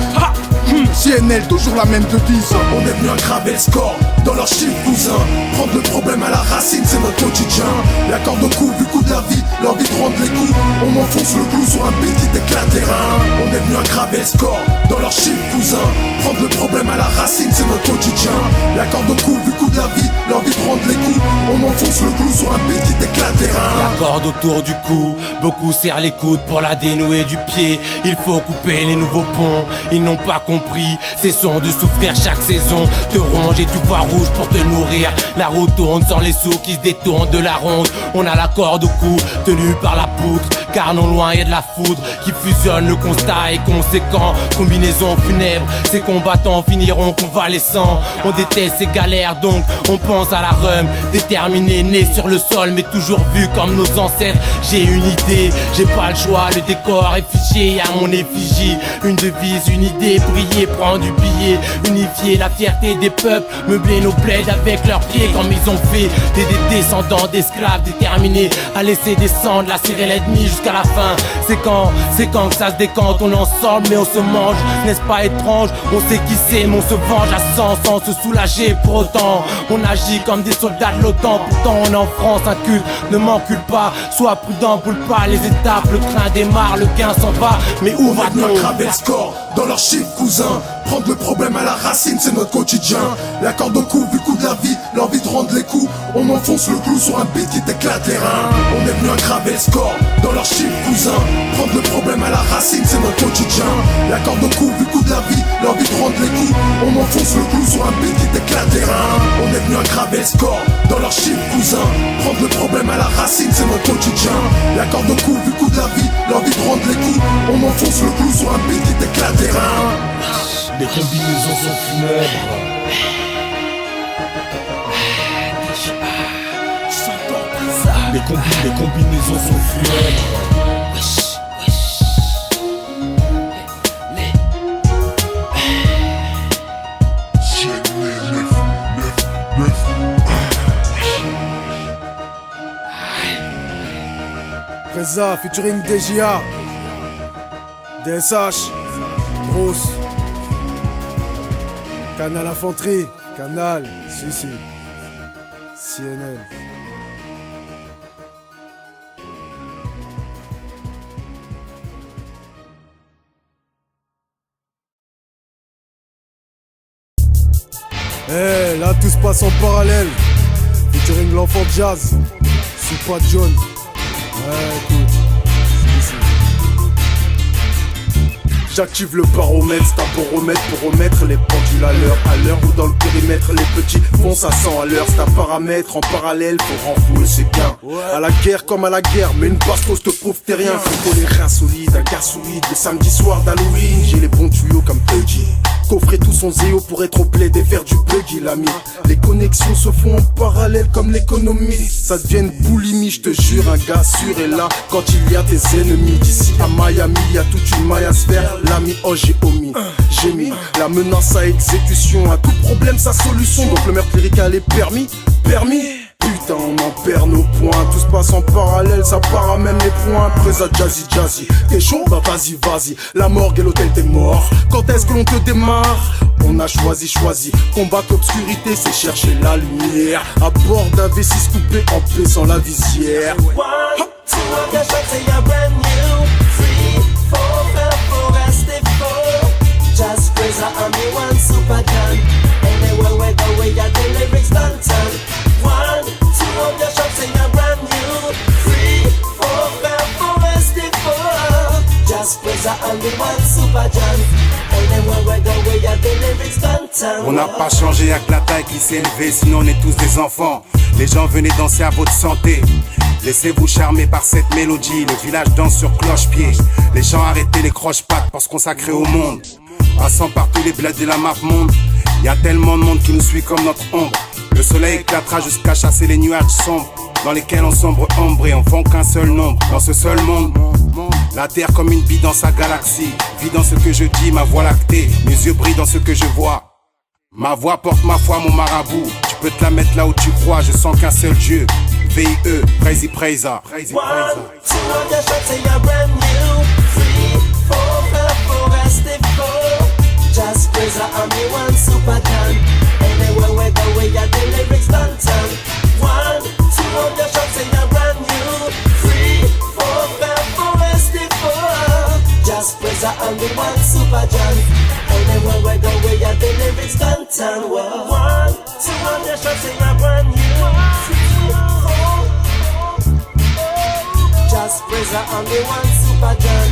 CNL, toujours la même devise. On est venu aggraver le score dans leurs chiffres cousins. Prendre le problème à la racine, c'est notre quotidien. La corde au cou, vu le coup de la vie, l'envie de prendre les coups. On enfonce le clou sur un beat qui t'éclate les reins. On est venu aggraver le score dans leurs chiffres cousins. Prendre le problème à la racine, c'est notre quotidien. La corde au cou, vu le coup de la vie, l'envie de prendre les coups. On enfonce le clou sur un beat qui t'éclate les reins. La corde autour du cou, beaucoup serrent les coudes pour la dénouer du pied. Il faut couper les nouveaux ponts, ils n'ont pas compris. Cessons de souffrir chaque saison. Te ronge et tu vois rouge pour te nourrir. La roue tourne sans les sous qui se détournent de la ronde. On a la corde au cou, tenue par la poutre. Car non loin y'a de la foudre qui fusionne, le constat est conséquent. Combinaison funèbre, ces combattants finiront convalescents. On déteste ces galères donc on pense à la rhum. Déterminé, né sur le sol mais toujours vu comme nos ancêtres. J'ai une idée, j'ai pas le choix, le décor est fiché à mon effigie. Une devise, une idée, briller, prendre du billet. Unifier la fierté des peuples, meubler nos plaids avec leurs pieds. Comme ils ont fait des descendants d'esclaves déterminés à laisser descendre la serrer l'ennemi jusqu'à la fin. C'est quand que ça se décante, on est ensemble mais on se mange. N'est-ce pas étrange, on sait qui c'est mais on se venge à 100 sans se soulager pour autant. On agit comme des soldats de l'OTAN, pourtant on est en France, un culte ne m'encule pas. Sois prudent, boule pas les étapes, le train démarre, le gain s'en va. Mais où va-t-on? Aggraver le score dans leurs chiffres cousins. Prendre le problème à la racine, c'est notre quotidien. La corde au cou, vu le coup de la vie, l'envie de rendre les coups. On enfonce le clou sur un beat qui t'éclate les reins. On est venu aggraver le score dans leurs chiffres cousins. Prendre le problème à la racine, c'est notre quotidien. La corde au cou, vu le coup de la vie, l'envie de rendre les coups. On enfonce le clou sur un beat qui t'éclate les reins. On est venu aggraver le score dans leurs chiffres cousins. Prendre le problème à la racine, c'est notre quotidien. La corde au cou, vu le coup de la vie, l'envie de rendre les coups. On enfonce le clou sur un beat qui t'éclate les reins. Les combinaisons sont funèbres. Les combinaisons sont funèbres. Reza featuring DJA, DSH, Grosse, Canal Infanterie, Canal, si, CNN. Eh, là tout se passe en parallèle. Featuring l'enfant de jazz, Super John. Ouais, écoute, ici. J'active le baromètre, c'est un bon remède pour remettre les pendules à l'heure où dans le périmètre les petits foncent à 100 à l'heure. C'est un paramètre en parallèle pour renflouer ses gains. À la guerre comme à la guerre, mais une bastos te prouve t'es rien. Faut les reins solides, un gars solide. Les samedis soirs d'Halloween, j'ai les bons tuyaux comme Peggy. Coffrer tout son zéo pour être au plaid et faire du buggy l'ami. Les connexions se font en parallèle comme l'économie. Ça devient une boulimie, je te jure, un gars sûr est là quand il y a tes ennemis. D'ici à Miami, y a toute une maille à se faire. L'ami, oh j'ai omis, j'ai mis la menace à exécution. À tout problème sa solution, donc le meurtre lyrical est permis. Putain, on en perd nos points. Tout se passe en parallèle, ça paramène les points. Présent jazzy. T'es chaud? Bah vas-y. La morgue et l'hôtel, t'es mort. Quand est-ce que l'on te démarre? On a choisi. Combattre l'obscurité, c'est chercher la lumière. À bord d'un V6 coupé en paix sans la visière. 1, 2, cache c'est y'a brand new. 3, 4, 5, 4. praiser and me one super John. Anywhere we go we got the lyrics done turn. 1, 2 of your shops in a brand new. 3, 4, 5, 4 SD4. Just praiser and me one super John. Anywhere we go we got the lyrics done turn. On n'a pas changé avec la taille qui s'est élevée, sinon on est tous des enfants. Les gens venez danser à votre santé. Laissez-vous charmer par cette mélodie. Le village danse sur cloche-pied. Les gens arrêtez les croche-pattes pour se consacrer au monde. Passant par tous les bleds de la map monde. Y'a tellement de monde qui nous suit comme notre ombre. Le soleil éclatera jusqu'à chasser les nuages sombres, dans lesquels on sombre ombre et on fond qu'un seul nombre. Dans ce seul monde, la terre comme une bille dans sa galaxie. Vit dans ce que je dis, ma voix lactée. Mes yeux brillent dans ce que je vois. Ma voix porte ma foi, mon marabout. Tu peux te la mettre là où tu crois, je sens qu'un seul Dieu. VIE, Praisey Praiser. 1, 2 of your shots in a brand new. 3, 4, 5, 4 SD4. Just praiser and me one super John. Anywhere we go we got the lyrics done turn. 1, 2 of your shots in a brand new. 3, 4, 5, 4 SD4. Just praiser and me one super John. Anywhere we go we got the lyrics done turn. 1, 2 of your shots in a brand new. Just praiser and me one super John.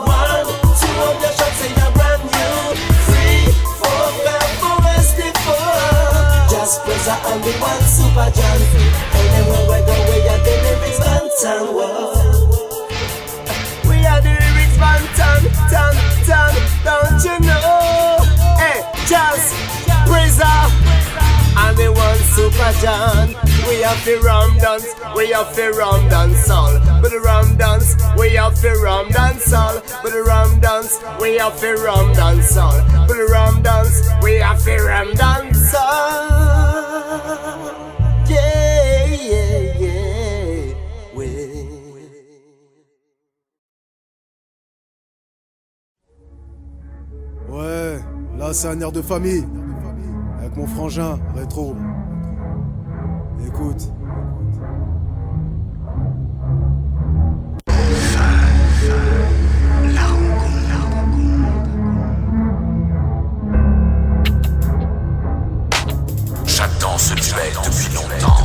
1, 2 of your shots in a brand new. 3, 4, 5, 4 SD4. Just praiser and me one super John. Anywhere we go we got the lyrics done turn. We are the lyrics done turn. Don't you know? Hey, just praiser and me one super John. We have the rum dance, we have the rum dance all. But the rum dance, we have the rum dance all. But the rum dance, we have the rum dance all. But the rum dance, we have the rum dance all. Yeah, yeah, yeah. Ouais, là c'est un air de famille. Avec mon frangin, rétro. Écoute. J'attends ce duel depuis longtemps.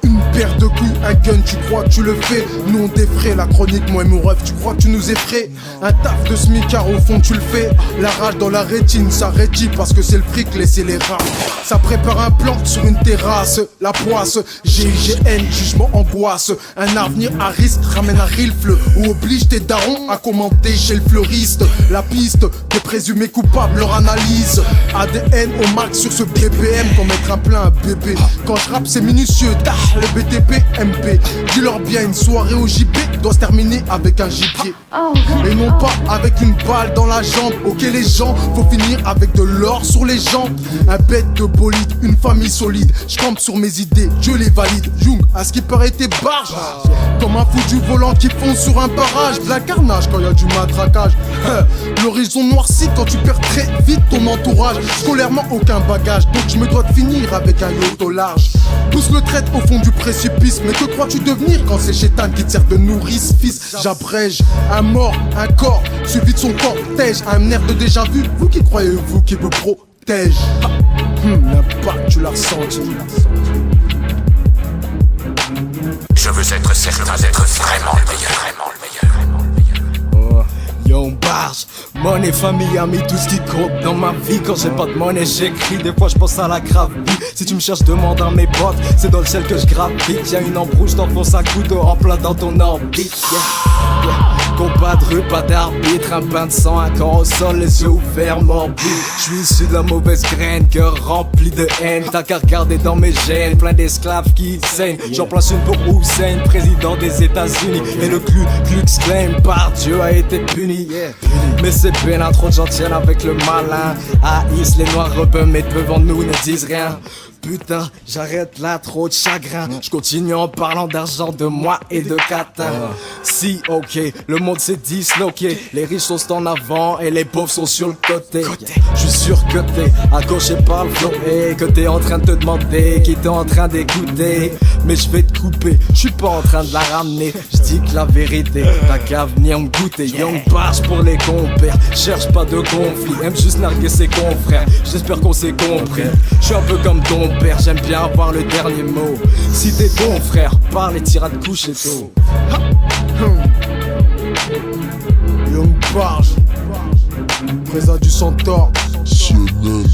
Une paire de couilles, un gun, tu crois que tu le fais? Nous on défraie la chronique, moi et mon rêve, tu crois que tu nous effraies? Un taf de smicard au fond tu le fais. La rage dans la rétine, ça rétille parce que c'est le fric, laissez les rats. Ça prépare un plan sur une terrasse, la poisse, GIGN, jugement angoisse. Un avenir à risque ramène un rifle ou oblige tes darons à commenter chez le fleuriste. La piste des présumés coupables, leur analyse. ADN au max sur ce BPM, comme mettre un plein à bébé. Quand je rappe c'est minutieux, le BTP, MP. Dis-leur bien, une soirée au JP doit se terminer avec un gibier. Et non pas avec une balle dans la jambe. Ok les gens, faut finir avec de l'or sur les jambes. Un bête de bolide, une famille solide. Je campe sur mes idées, je les valide. Jung, à ce qui paraît t'es barge. Comme un fou du volant qui fonce sur un barrage. De la carnage quand y a du matraquage. L'horizon noircit quand tu perds très vite ton entourage. Scolairement aucun bagage, donc je me dois de finir avec un yacht au large. Pousse le trait au fond du précipice. Mais que crois-tu devenir quand c'est Chétan qui te sert de nourrice, fils? J'abrège un mort, un corps suivi de son cortège. Un air de déjà vu, vous qui croyez vous qui vous protège. L'impact tu l'as ressenti. Je veux être certain d'être vraiment le meilleur. Yo barge, monnaie, famille, amis, tout ce qui compte dans ma vie. Quand j'ai pas de monnaie, j'écris, des fois je pense à la grave vie. Si tu me cherches, demande à mes potes, c'est dans le ciel que je gravite. Y'a une embrouche, t'enfonce un couteau en plein dans ton orbite. Combat de rue, pas d'arbitre, un bain de sang, un corps au sol, les yeux ouverts, morbide. J'suis issu de la mauvaise graine, cœur rempli de haine. T'as qu'à regarder dans mes gènes, plein d'esclaves qui saignent. J'en place une pour Hussein, président des États-Unis. Et le Ku Klux Klan, par Dieu, a été puni. Mais c'est pénin, trop de gens tiennent avec le malin. Haïs les noirs rebeux, mais devant nous ne disent rien. Putain, j'arrête là, trop de chagrin. Je continue en parlant d'argent, de moi et de catin. Si, ok, le monde s'est disloqué. Les riches sont en avant et les pauvres sont sur le côté. Je suis sûr que t'es accroché par le flow et que t'es en train de te demander qui t'es en train d'écouter. Mais je vais te couper, je j'suis pas en train de la ramener, j'dis que la vérité, t'as qu'à venir me goûter. Young Barge pour les compères, cherche pas de conflit, aime juste narguer ses confrères. J'espère qu'on s'est compris, j'suis un peu comme ton père, j'aime bien avoir le dernier mot. Si t'es bon frère, parle et t'iras te coucher tôt. Young Barge, présent du Centaure. CNN,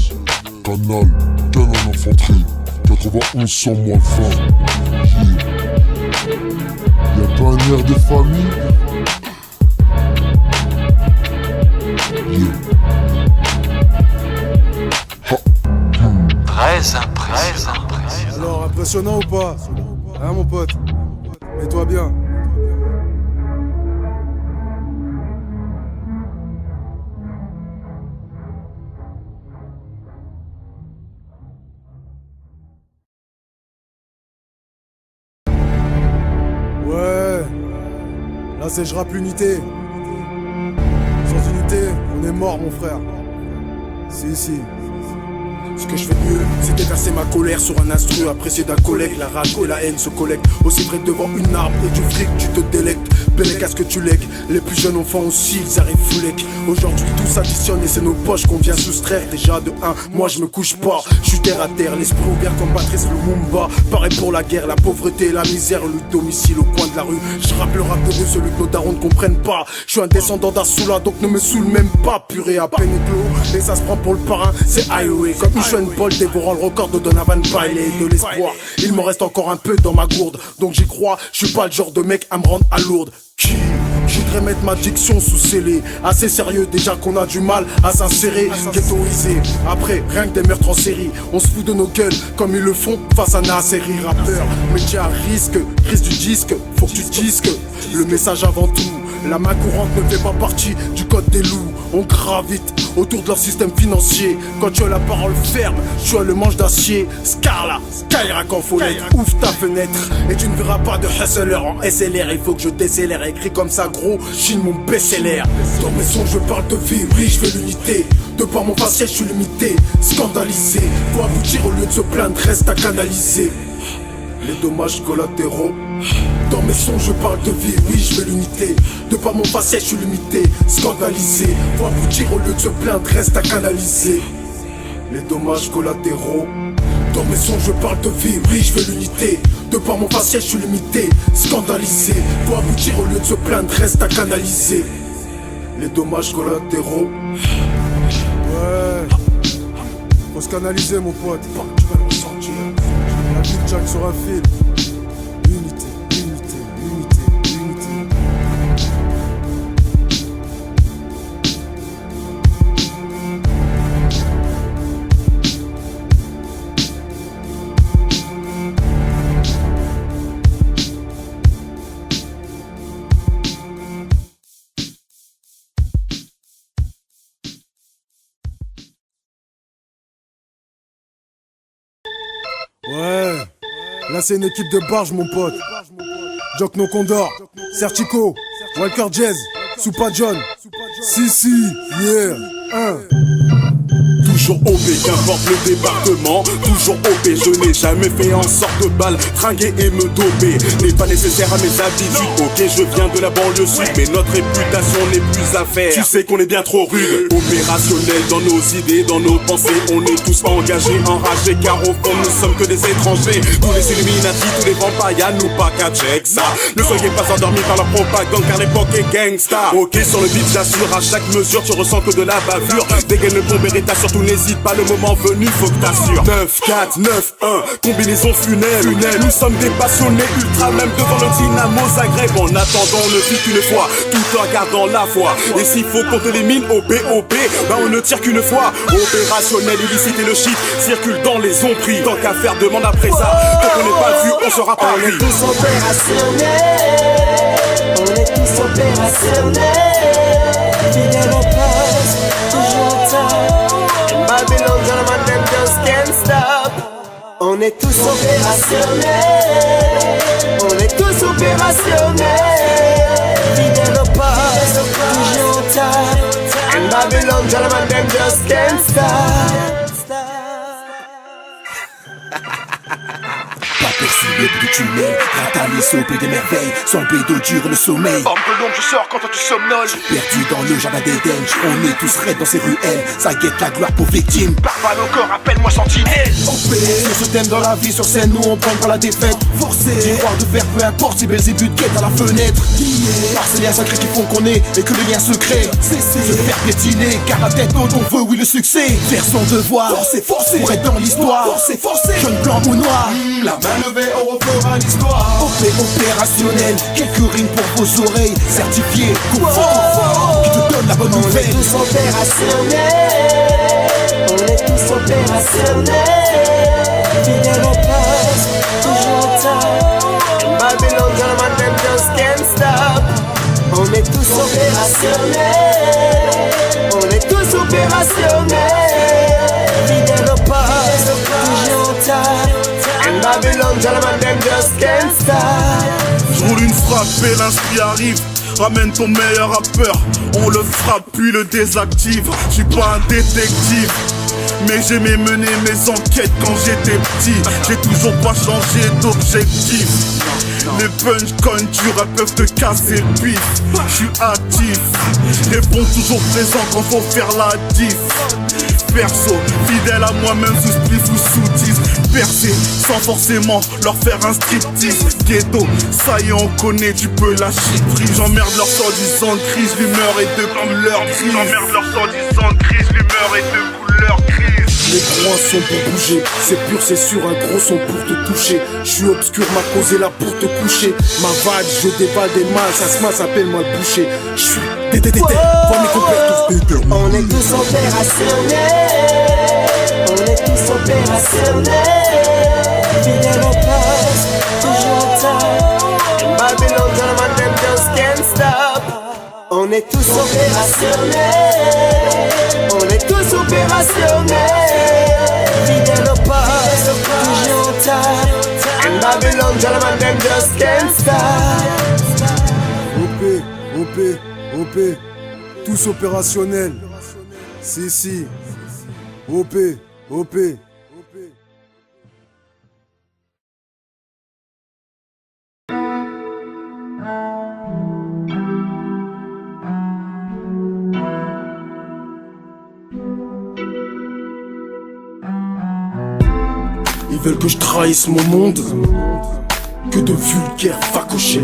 Canal, Canon Infanterie, 91 100 moins 20. Y'a pas un air de famille? Très impressionnant. Alors, impressionnant ou pas? Hein mon pote? Mets-toi bien. Ouais, là c'est je rappe l'unité. Sans unité, on est mort mon frère. Si. Ce que je fais mieux, c'est déverser ma colère sur un instru apprécié d'un collègue. La rage et la haine se collectent aussi près devant une arme et du fric, tu te délectes. Bellec à ce que tu lègues. Les plus jeunes enfants aussi, ils arrivent foulec. Aujourd'hui tout s'additionne et c'est nos poches qu'on vient soustraire. Déjà de 1, moi je me couche pas. Je suis terre à terre, l'esprit ouvert comme Patrice Lumumba. Pareil pour la guerre, la pauvreté, la misère, le domicile au coin de la rue. Je rappe le rap de rue, celui que nos darons ne comprennent pas. Je suis un descendant d'Assoula, donc ne me saoule même pas. Purée à peine éclos, et ça se prend pour le parrain, c'est highway. Comme Usain Bolt dévorant le record de Donovan Bailey. De l'espoir, il m'en reste encore un peu dans ma gourde. Donc j'y crois, je suis pas le genre de mec à me rendre à Lourdes. Je voudrais mettre ma diction sous scellé. Assez sérieux déjà qu'on a du mal à s'insérer. Ghettoisé, après rien que des meurtres en série. On se fout de nos gueules comme ils le font face à Nasseri. Rappeur, métier à risque, crise du disque. Faut que tu disques, le message avant tout. La main courante ne fait pas partie du code des loups. On gravite autour de leur système financier. Quand tu as la parole ferme, tu as le manche d'acier. Scarla, Skyrack en folie, ouvre ta fenêtre et tu ne verras pas de hustler en SLR. Il faut que je décélère, écrit comme ça gros, chine mon best-seller. Dans mes sons je parle de vie, oui je veux l'unité. De par mon faciès je suis limité, scandalisé. Faut aboutir au lieu de se plaindre, reste à canaliser les dommages collatéraux. Dans mes sons je parle de vie, oui je veux l'unité. De par mon faciès je suis limité, scandalisé. Faut aboutir au lieu de se plaindre, reste à canaliser les dommages collatéraux. Dans mes sons je parle de vie, oui je veux l'unité. De par mon faciès je suis limité, scandalisé. Faut aboutir au lieu de se plaindre, reste à canaliser les dommages collatéraux. Ouais, faut se canaliser mon pote. Tu vas le ressentir. La Big Jack sur un fil. Ouais, là c'est une équipe de barge mon pote. Jock No Condor, Sertico, Walker Jazz, Soupa John, si, yeah, Toujours OP, qu'importe le département. Toujours OP, je n'ai jamais fait en sorte de balle, tringuer et me doper. N'est pas nécessaire à mes habitudes. Ok, je viens de la banlieue sud, mais notre réputation n'est plus à faire. Tu sais qu'on est bien trop rude. Opérationnel dans nos idées, dans nos pensées. On est tous engagés, enragés, car au fond nous sommes que des étrangers. Tous les Illuminati, tous les vampires, y'a nous pas qu'à check ça. Ne soyez pas endormis par leur propagande, car l'époque est gangsta. Ok, sur le beat, j'assure, à chaque mesure, tu ressens que de la bavure. Dégaine le bon Beretta, surtout n'hésite pas, le moment venu, faut que t'assures. 9, 4, 9, 1, combinaison funèbre. Nous sommes des passionnés, ultra même devant le Dynamo Zagreb. En attendant, on ne vit qu'une fois, tout en gardant la foi. Et s'il faut qu'on élimine OP, bah on ne tire qu'une fois. Opérationnel, illicite et le shit circule dans les ombris. Tant qu'à faire, demande après ça. Tant qu'on n'est pas vu, on sera pas pris. On est tous opérationnels. On est tous opérationnels. Fidèles au poste, toujours en time. In Babylon, gentlemen, them just can't stop. On est tous opérationnels. On est tous opérationnels. Fidèles au poste, toujours en time. In Babylon, gentlemen, them just can't stop. pas perçu le bout du tunnel. Gratalis au pays des merveilles, sans le bédo dur le sommeil. Homme de l'ombre, je sors quand toi tu somnoles. Perdu dans le jardin d'Éden, on est tous raides dans ces ruelles. Ça guette la gloire pour victime. Barbare au corps, appelle-moi sentinelle. On paie sur ce thème dans la vie, sur scène, nous on prend pas la défaite. Forcé, croire de faire peu importe si Belzébuth guette à la fenêtre. Par ces liens sacrés qui font qu'on est et que le lien se crée. Cessez de faire piétiner, car la tête dont on veut, oui le succès. Faire son devoir, forcé, pour être dans l'histoire. Forcé, jeune blanc ou noir. La main levée, on refera l'histoire. Opérationnel, quelques rimes pour vos oreilles. Certifié, qui te donne la bonne nouvelle. On est tous opérationnels. On est tous opérationnels. Fidèles au poste, toujours en time. Babylon, gentlemen, them just can't stop. On est tous opérationnels. On est tous opérationnels. Fidèles au poste, toujours en time. Babylon, gentlemen, them just can't stop. J'roule une frappe et l'inspi arrive. Ramène ton meilleur rappeur, on le frappe puis le désactive. J'suis pas un détective, mais j'aimais mener mes enquêtes quand j'étais petit. J'ai toujours pas changé d'objectif. Les punchcoins du rap peuvent te casser le pif. J'suis actif, réponds toujours présent quand faut faire la diff. Perso, fidèle à moi-même sous spliff ou sous 10. Percé, sans forcément leur faire un striptease. Ghetto, ça y est on connaît, tu peux lâcher prise. J'emmerde leur soi-disant crise, l'humeur est de couleur grise. J'emmerde leur soi-disant crise, l'humeur est de couleur grise. Les gros sont pour bouger, c'est pur, c'est sûr, un gros son pour te toucher. Je suis obscur, ma cause est là pour te coucher. Ma vague, je dévale des mâles, ça se masse, appelle-moi le boucher. Je suis dédé, formé complet, On est tous opérationnels. On est tous opérationnels. Fidèles au poste, toujours en time. Babylon, gentlemen, them just can't stop. On est tous opérationnels. On est tous opérationnels. Fidèles au poste, toujours en time. Babylon, gentlemen, them just can't stop. OP, tous opérationnels. Si, OP. Ils veulent que je trahisse mon monde, que de vulgaires facochés.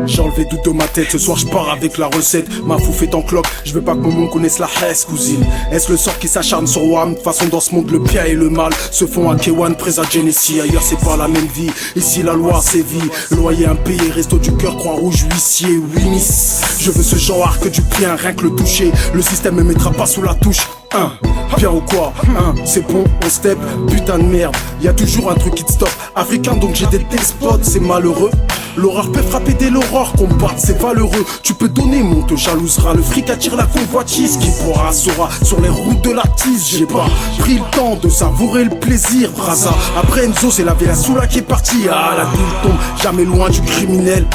J'ai enlevé tout de ma tête, ce soir je pars avec la recette. Ma fouf est en cloque, je veux pas que mon monde connaisse la hesse, cousine. Est-ce le sort qui s'acharne sur Wam? De toute façon dans ce monde le bien et le mal se font à K1, près à Genesee. Ailleurs c'est pas la même vie, ici la loi sévit. Loyer impayé, resto du cœur, Croix-Rouge, huissier, oui miss. Je veux ce genre que du bien, rien que le toucher. Le système me mettra pas sous la touche. Bien ou quoi? C'est bon, on step, putain de merde. Y'a toujours un truc qui te stoppe. Africain donc j'ai des despotes, c'est malheureux. L'horreur peut frapper dès l'aurore, combattre c'est valeureux. Tu peux donner, mon te jalousera. Le fric attire la convoitise, qui pourra saura. Sur les routes de la tise, j'ai pas pris le temps de savourer le plaisir, brasa. Après Enzo, c'est la Villa Soula qui est partie. La boule tombe, jamais loin du criminel.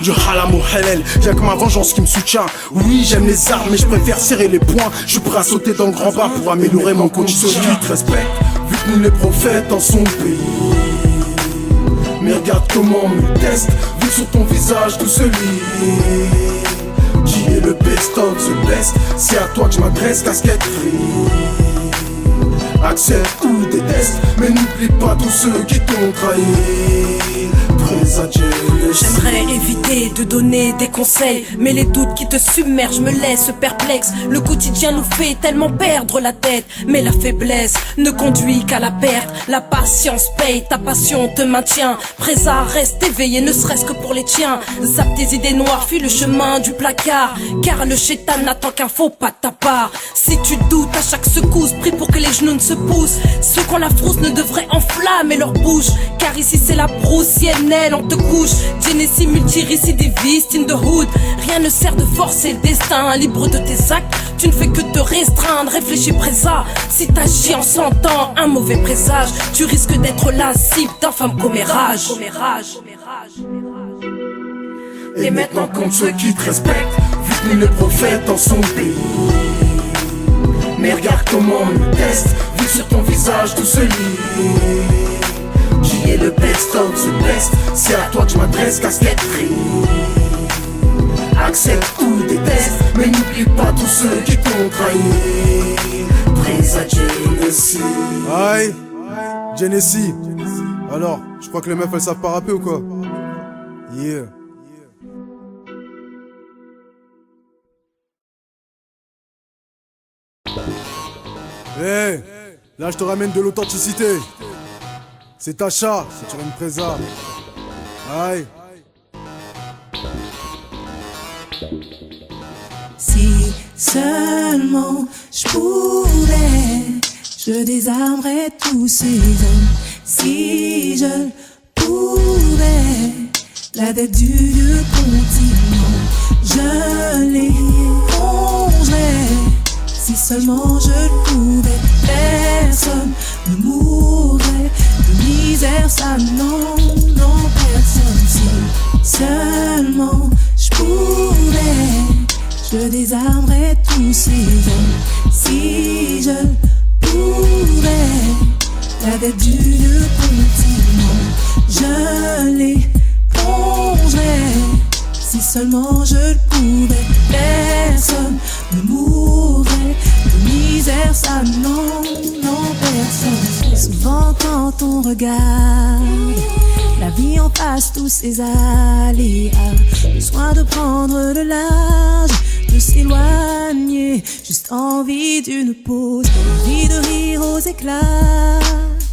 Du halam au halal, y'a que ma vengeance qui me soutient. Oui, j'aime les armes, mais je préfère serrer les poings. Je suis prêt à sauter dans le grand bas pour améliorer mon quotidien. Ceux qui te respectent, vu que nous les prophètes dans son pays. Mais regarde comment on me teste, vu sur ton visage tout se lit. Qui est le best of the best? C'est à toi que je m'adresse, casquette free. Accepte ou déteste, mais n'oublie pas tous ceux qui t'ont trahi. J'aimerais éviter de donner des conseils, mais les doutes qui te submergent me laissent perplexe. Le quotidien nous fait tellement perdre la tête, mais la faiblesse ne conduit qu'à la perte. La patience paye, ta passion te maintient. Présa, reste éveillé, ne serait-ce que pour les tiens. Zappe tes idées noires, fuis le chemin du placard, car le chétan n'attend qu'un faux pas de ta part. Si tu doutes à chaque secousse, prie pour que les genoux ne se poussent. Ceux qui ont la frousse ne devraient enflammer leur bouche, car ici c'est la brousse, ciel, on te couche. Genesee multirécidiviste in the hood. Rien ne sert de forcer le destin. Libre de tes actes, tu ne fais que te restreindre. Réfléchis présent, si t'agis en sentant un mauvais présage, tu risques d'être la cible d'infâmes commérages. Et maintenant compte ceux qui te respectent, vu que nous les prophètes dans son pays. Mais regarde comment on me teste. Vu sur ton visage tout se lit. J'y ai le best of the best. C'est à toi que je m'adresse, casquette free. Accepte ou déteste, mais n'oublie pas tous ceux qui t'ont trahi. Prise à Genesee. Aïe, Genesee. Alors, je crois que les meufs elles savent pas rapper ou quoi? Yeah. Hey, là je te ramène de l'authenticité. C'est Tacha, c'est sur une présa. Aïe. Si seulement je pouvais, je désarmerais tous ces hommes. Si je pouvais, la dette du vieux continent, je les rongerais. Si seulement je le pouvais, personne ne mourrait de misère, ça non, non, personne. Si seulement je pouvais, je désarmerais tous ces hommes. Si je pouvais, la dette du vieux continent, je les plongerais. Si seulement je le pouvais, personne ne mourrait de misère, ça non, non, personne. Souvent quand on regarde la vie en face, tous ses aléas, le soin de prendre le large, de s'éloigner, juste envie d'une pause, envie de rire aux éclats,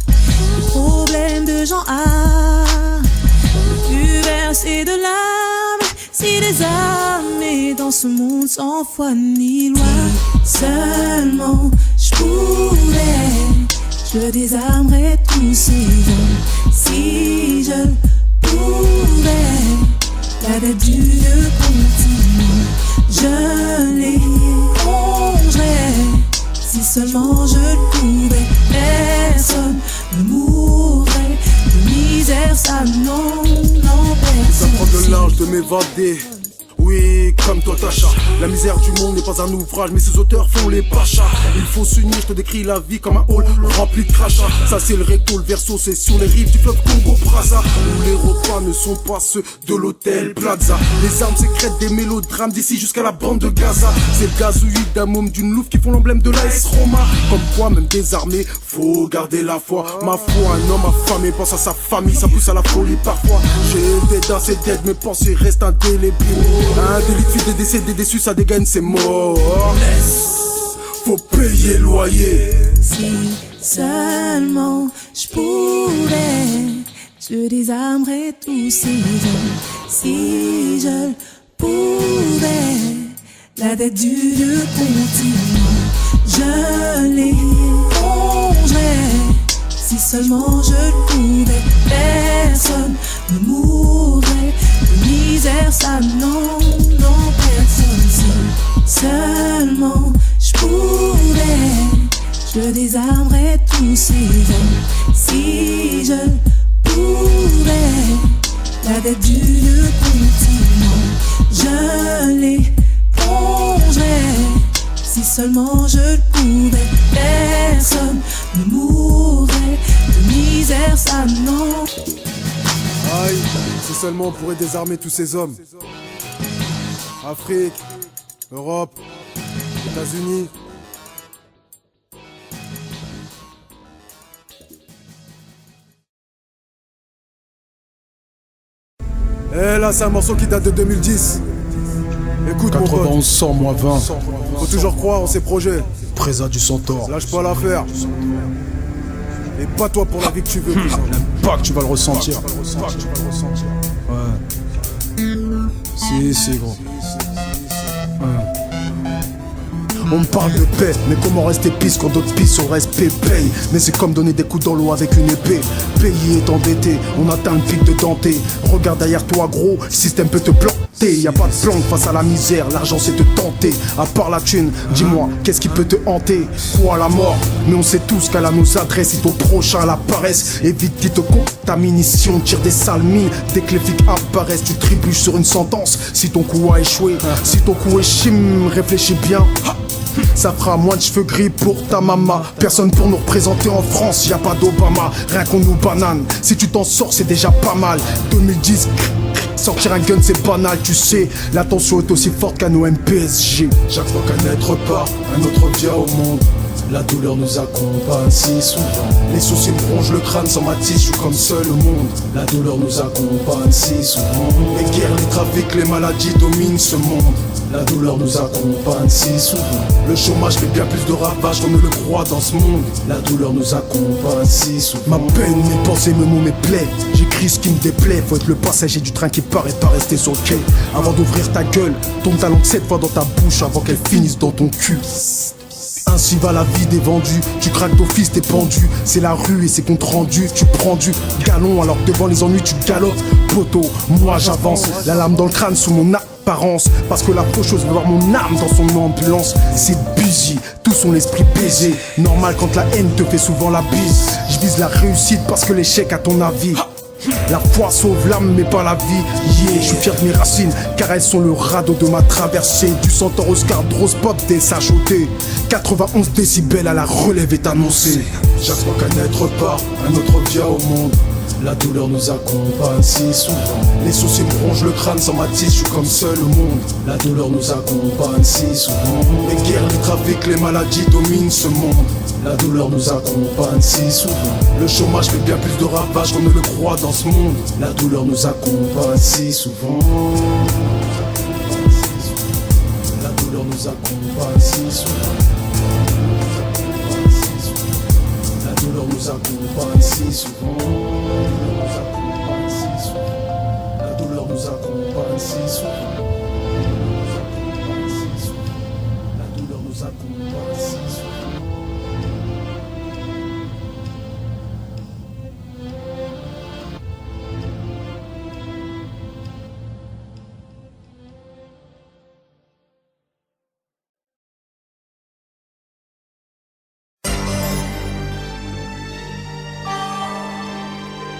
les problèmes de gens A, plus verser de larmes, si désarmé dans ce monde sans foi ni loi. Si seulement je pouvais, je désarmerais tous ces hommes. Si je pouvais, la dette du vieux continent, je les rongerais. Si seulement je le pouvais, personne ne mourrait de misère, ça non, non, personne. Ça prend de l'âge de m'évader. Oui, comme toi Tacha, la misère du monde n'est pas un ouvrage, mais ses auteurs font les pachas. Il faut s'unir, je te décris la vie comme un hall rempli de crachats. Ça c'est le recto, le verso, c'est sur les rives du fleuve Congo-Brazza, où les repas ne sont pas ceux de l'hôtel Plaza. Les armes sécrètes des mélodrames d'ici jusqu'à la bande de Gaza. C'est le gazouillis d'un môme d'une louve qui font l'emblème de l'AS Roma. Comme quoi, même désarmé, faut garder la foi. Ma foi, un homme affamé pense à sa famille, ça pousse à la folie parfois. J'ai été dans ses têtes, mes pensées restent indélébiles. Un délit des décédés déçus, ça dégaine, c'est mort. Faut payer le loyer. Si seulement je pouvais, je désarmerais tous ces hommes. Si je pouvais, la dette du vieux continent, je les rongerais. Si seulement je le pouvais, personne ne mourrait de misère, ça non, non, personne. Si seulement je pouvais, je désarmerais tous ces hommes. Si je pouvais, la dette du vieux continent, je les plongerais. Si seulement je le pouvais, personne ne mourrait de misère, ça non. Aïe, si seulement on pourrait désarmer tous ces hommes. Afrique, Europe, États-Unis. Eh là, c'est un morceau qui date de 2010. Écoute, mon pote. 91 100 moins 20. Faut toujours croire en ses projets. Présa du Centaure. Lâche pas l'affaire. Et pas toi pour la vie que tu veux. Même pas que tu vas le ressentir. Ouais. Si, gros. Ouais. On me parle de paix, mais comment rester pisse quand d'autres pistes au respect payent. Mais c'est comme donner des coups dans l'eau avec une épée. Pays est endetté, on atteint le pic de Dante. Regarde derrière toi gros, le système peut te planter. Y a pas de plan face à la misère, l'argent c'est te tenter. À part la thune, dis-moi, qu'est-ce qui peut te hanter? Quoi, la mort? Mais on sait tous qu'elle a nos adresses. Si ton prochain a la paresse, évite qu'il te contamine. Ici on tire des sales mines. Dès que les flics apparaissent, tu trébuches sur une sentence. Si ton coup a échoué, si ton coup est chim, réfléchis bien. Ça fera moins de cheveux gris pour ta maman. Personne pour nous représenter en France, y a pas d'Obama. Rien qu'on nous banane, si tu t'en sors c'est déjà pas mal. 2010, sortir un gun c'est banal, tu sais. La tension est aussi forte qu'à nos MPSG. Chaque fois qu'un être part, un autre vient au monde. La douleur nous accompagne si souvent. Les soucis me rongent le crâne sans ma tige, je suis comme seul au monde. La douleur nous accompagne si souvent. Les guerres, les trafics, les maladies dominent ce monde. La douleur nous accompagne si souvent. Le chômage fait bien plus de ravages qu'on ne le croit dans ce monde. La douleur nous accompagne si souvent. Ma peine, mes pensées, mes mots, mes plaies. J'écris ce qui me déplaît. Faut être le passager du train qui part et pas rester sur le quai. Avant d'ouvrir ta gueule, tourne ta langue 7 fois dans ta bouche avant qu'elle finisse dans ton cul. Ainsi va la vie des vendus. Tu craques d'office, t'es pendu. C'est la rue et c'est compte rendu. Tu prends du galon alors que devant les ennuis tu galopes. Poteau, moi j'avance. La lame dans le crâne sous mon apparence. Parce que la faucheuse veut voir mon âme dans son ambulance. C'est busy, tous ont l'esprit baisé. Normal quand la haine te fait souvent la bise. Je vise la réussite parce que l'échec à ton avis. La foi sauve l'âme mais pas la vie. Yeah, je suis fier de mes racines car elles sont le radeau de ma traversée. Du Centaure Oscar Dross Pop des sajotés. 91 décibels à la relève est annoncé. Chaque fois qu'un être part, un autre vient au monde. La douleur nous accompagne si souvent. Les soucis me rongent le crâne sans ma tige, je suis comme seul au monde. La douleur nous accompagne si souvent. Les guerres, les trafics, les maladies dominent ce monde. La douleur nous accompagne si souvent. Le chômage fait bien plus de ravages qu'on ne le croit dans ce monde. La douleur nous accompagne si souvent. La douleur nous accompagne si souvent. La douleur nous accompagne si souvent. La douleur nous accompagne si souvent. La douleur nous accompagne si souvent.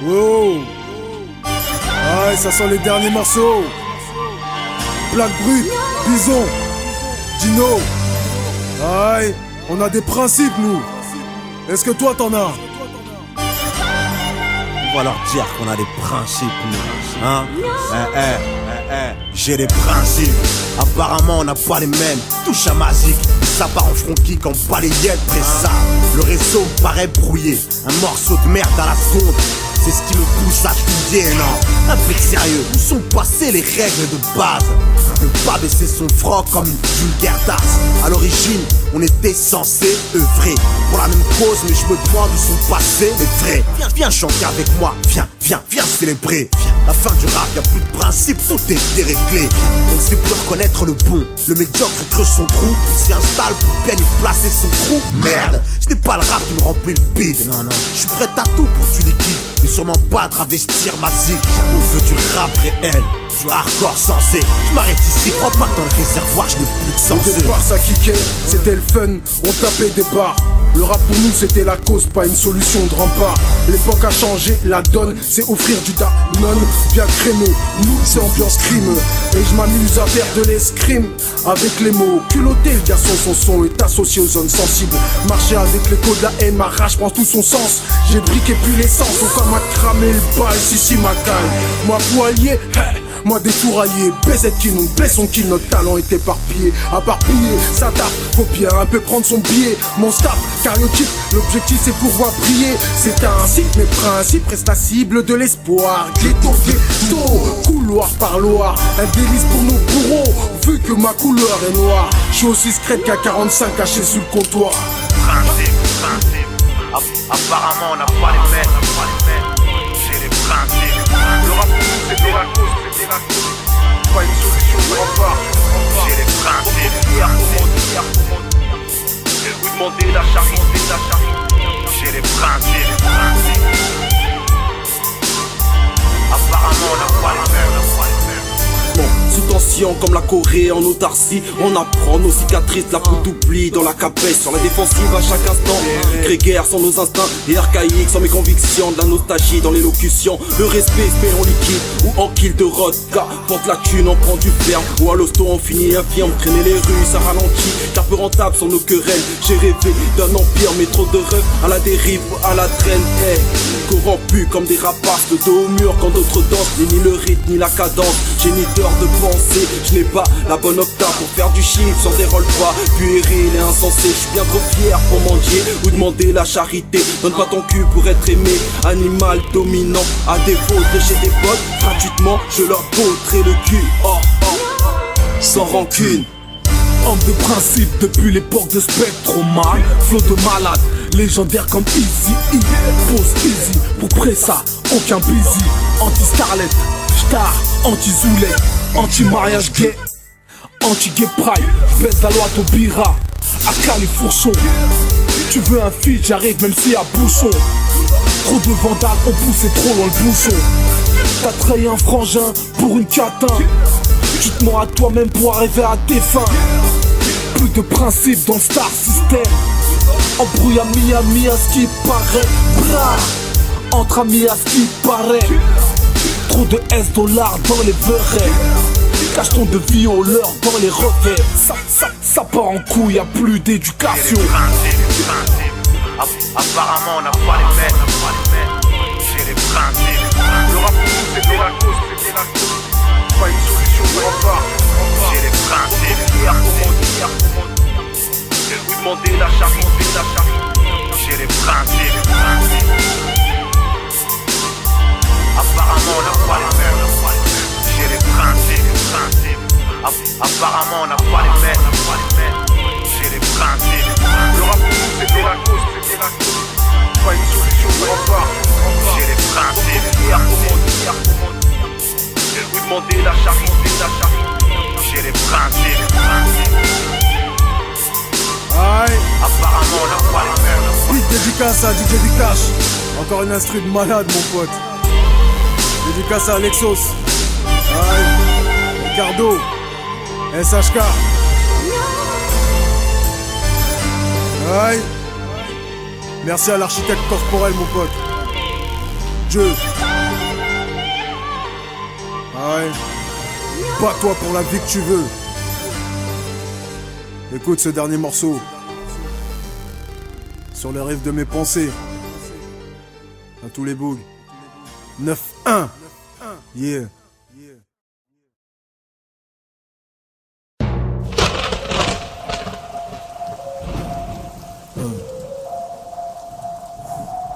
Wow. Ah, ça sent les derniers morceaux. Black Brut, Bison, Dino. Aïe, on a des principes nous. Est-ce que toi t'en as? On va leur dire qu'on a des principes nous. Hein? J'ai des principes. Apparemment on n'a pas les mêmes. Touche à magique. Ça part en front kick en balayette. Après ça, le réseau me paraît brouillé. Un morceau de merde à la sonde. C'est ce qui me pousse à fouiller, non. Un peu sérieux, où sont passées les règles de base? Ne pas baisser son froc comme une vulgaire tasse. À l'origine, on était censé œuvrer pour la même cause, mais je me demande où sont passés les vrais. Viens chanter avec moi, viens célébrer. La fin du rap, y'a plus de principe, tout est déréglé. On ne sait plus reconnaître le bon, le médiocre creuse son trou. Il s'installe pour bien y placer son trou. Merde, ce n'est pas le rap qui me remplit le bide. Non, je suis prêt à tout pour tu liquide, mais sûrement pas à travestir ma zik. On veut du rap réel, du hardcore sensé. Je m'arrête ici, crois pas que dans le réservoir je n'ai plus de sens. Au départ ça kickait, c'était le fun, on tapait des barres. Le rap pour nous c'était la cause, pas une solution de rempart. L'époque a changé, la donne, c'est offrir du Danone bien crémeux. Nous c'est ambiance crime, et je m'amuse à faire de l'escrime avec les mots. Culotté, le garçon son son est associé aux zones sensibles. Marcher avec l'écho de la haine, ma rage prend tout son sens. J'ai briqué puis l'essence, on m'a cramé le bal, si ma caille. Moi poilier, moi défouraillé, BZ qui nous blesse, on kill, notre talent est éparpillé. Ça tape, faut bien un peu prendre son billet. Mon staff, cariotype, l'objectif c'est pouvoir briller. C'est ainsi, mes principes restent la cible de l'espoir. Ghetto, couloir par Loire, un délice pour nos bourreaux, vu que ma couleur est noire. Je suis aussi secrète qu'à 45 caché sous le comptoir. Principe. Apparemment on n'a pas les mêmes. J'ai les principes. Le rap pour nous c'était la cause, pas une solution de rempart. J'ai les principes. Je vais vous demander la charité. J'ai les principes. Apparemment on n'a pas les mêmes. Bon, sous tension comme la Corée en autarcie. On apprend nos cicatrices, la peau d'oubli dans la capesse. Sur la défensive à chaque instant. Grégaire sans nos instincts et archaïques sans mes convictions. De la nostalgie dans l'élocution. Le respect se met en liquide ou en kill de vodka. Porte la thune, on prend du ferme. Ou à l'hosto on finit infirme. Traîner les rues ça ralentit. Car peu rentable sont nos querelles. J'ai rêvé d'un empire mais trop de rêves à la dérive ou à la traîne. Corrompus comme des rapaces de dos au mur quand d'autres dansent. Ni le rythme ni la cadence. Géniteur de pensée. Je n'ai pas la bonne octave pour faire du chiffre sur des rôles pas puéril et insensé. Je suis bien trop fier pour mendier ou demander la charité. Donne pas ton cul pour être aimé. Animal dominant à défaut de chez des potes. Gratuitement je leur bautrerai le cul. Sans rancune. Homme de principe depuis l'époque de Spectroman. Flow de malade, légendaire comme Easy E. Pose Easy pour Pressa, aucun busy. Anti-Starlet, Star, anti-Zoulet, anti-mariage gay, anti-gay pride. Baisse la loi Taubira, à Califourchon. Tu veux un feat, j'arrive même s'il y a bouchon. Trop de vandales ont poussé trop loin le bouchon. T'as trahi un frangin pour une catin. Tu te mens à toi-même pour arriver à tes fins. Plus de principe dans le star system. Embrouille à Miami à ce qui paraît. Bra. Entre amis à ce qui paraît. Trop de $$ dans les verets. Cache ton de violeur dans les revers. Ça part en couille, y'a plus d'éducation. Apparemment on n'a pas les mêmes. J'ai les principes. Le rap pour nous c'était la cause. Pas une solution pour revoir. J'ai les principes. Hier je vais vous demander la charité. J'ai les principes. Apparemment on n'a pas les mêmes. J'ai les principes. Apparemment on n'a pas les mêmes. J'ai les principes. Le rap pour nous c'était la cause. Pas une solution pour revoir. J'ai les principes. Hier je vais vous demander la charité. J'ai les principes. Aïe. Apparemment on n'a pas les mêmes. Big dédicace à DJ Vikash. Encore une instru de malade mon pote. Dédicace à Alexos. Aïe. Ricardo. SHK. Aïe. Merci à l'architecte corporel mon pote. Dieu. Aïe. Bats-toi pour la vie que tu veux. Écoute ce dernier morceau. Sur les rives de mes pensées. À tous les bougs. 9-1. Yeah.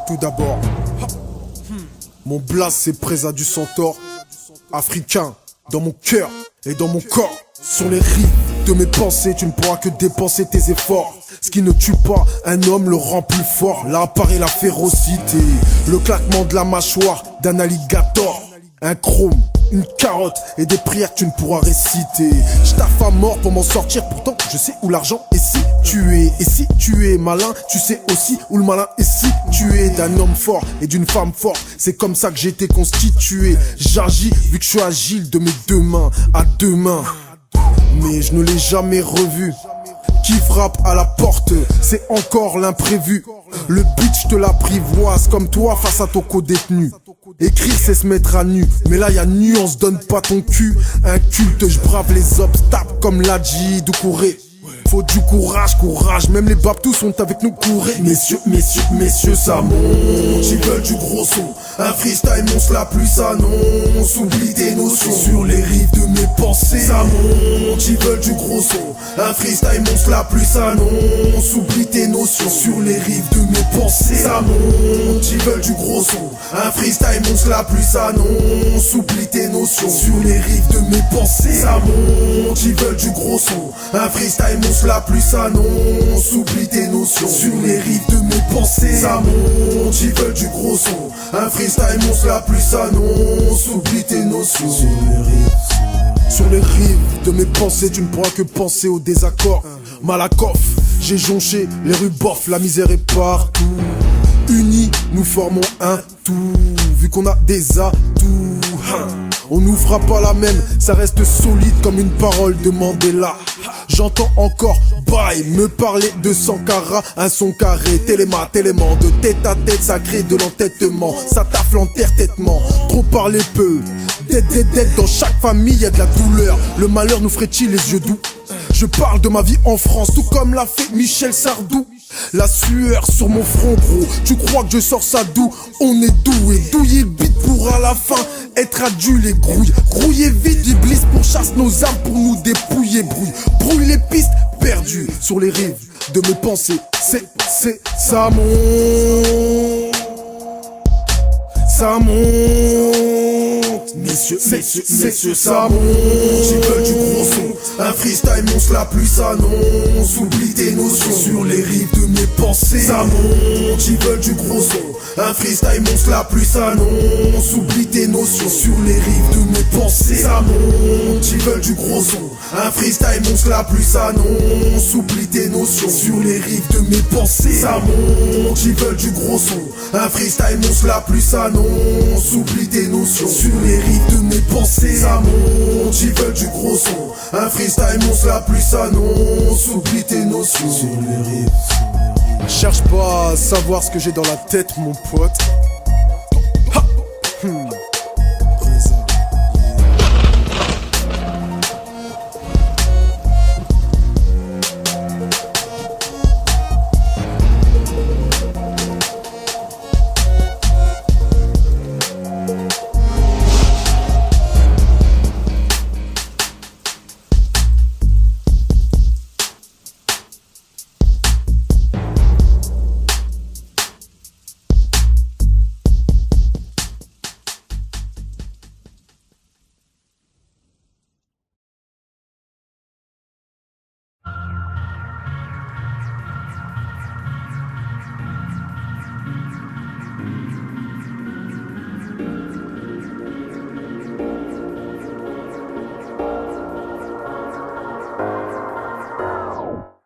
Tout d'abord, mon blast c'est Presa du Centaure. Africain, dans mon cœur et dans mon corps. Sur les rives de mes pensées, tu ne pourras que dépenser tes efforts. Ce qui ne tue pas un homme le rend plus fort. Là apparaît la férocité, le claquement de la mâchoire d'un alligator. Un chrome, une carotte et des prières que tu ne pourras réciter. Je taffe à mort pour m'en sortir, pourtant je sais où l'argent est situé. Et si tu es malin, tu sais aussi où le malin est situé. D'un homme fort et d'une femme forte, c'est comme ça que j'ai été constitué. J'agis vu que je suis agile de mes deux mains à deux mains. Mais je ne l'ai jamais revu. Qui frappe à la porte, c'est encore l'imprévu. Le bitch te l'apprivoise comme toi face à ton co-détenu. Écrire c'est se mettre à nu, mais là y'a nuance, donne pas ton cul. Un culte, je brave les obstacles comme l'Adji Doucouré. Faut du courage, même les babtous sont avec nous, courez. Messieurs, ça monte, ils veulent du gros son. Un freestyle monstre la plus s'annonce. Oublie tes notions sur les rives de mes pensées. Ça monte, ils veulent du gros son. Un freestyle monstre la plus s'annonce. Oublie tes notions sur les rives de mes pensées. Ça monte, ils veulent du gros son. Un freestyle monstre la plus s'annonce. Oublie tes notions sur les rives de mes pensées. Ça monte, ils veulent du gros son. Un freestyle monstre la plus s'annonce. Oublie tes notions sur les rives de mes pensées. Ça monte, ils veulent du gros son. Un freestyle monstre la plus s'annonce. Oublie tes notions sur les rives de mes pensées. Tu ne pourras que penser au désaccord. Malakoff, j'ai jonché les rues bof, la misère est partout. Unis, nous formons un tout. Vu qu'on a des atouts, On nous fera pas la même, ça reste solide comme une parole de Mandela. J'entends encore bye me parler de Sankara, un son carré, téléma, de tête à tête, ça crée de l'entêtement, ça taffe l'entêtement, trop parler peu, d'être dans chaque famille y'a de la douleur, le malheur nous ferait-il les yeux doux? Je parle de ma vie en France, tout comme l'a fait Michel Sardou. La sueur sur mon front gros, tu crois que je sors ça d'où? On est doué, douiller le beat pour à la fin être adulé et grouille. Grouiller vite, Iblis pourchasse nos âmes pour nous dépouiller. Brouille les pistes perdues sur les rives de mes pensées. Ça monte, ça monte. Messieurs, ça monte. Ils veulent du gros son, un freestyle monstre la pluie s'annonce. Oublie tes notions sur les rives de mes pensées. Ça monte, ils veulent du gros son, un freestyle monstre la pluie s'annonce. Oublie tes notions sur les rives de mes pensées. Ça monte, ils veulent du gros son, un freestyle monstre la pluie s'annonce. Oublie tes notions sur les rives de mes pensées. Ça monte, ils veulent du gros son, un freestyle monstre la pluie s'annonce. Oublie tes notions sur les rives de mes pensées. Ça monte, ils veulent du gros son, un freestyle monstre la pluie s'annonce. Oublie tes notions sur les rives. Cherche pas à savoir ce que j'ai dans la tête, mon pote. Ha!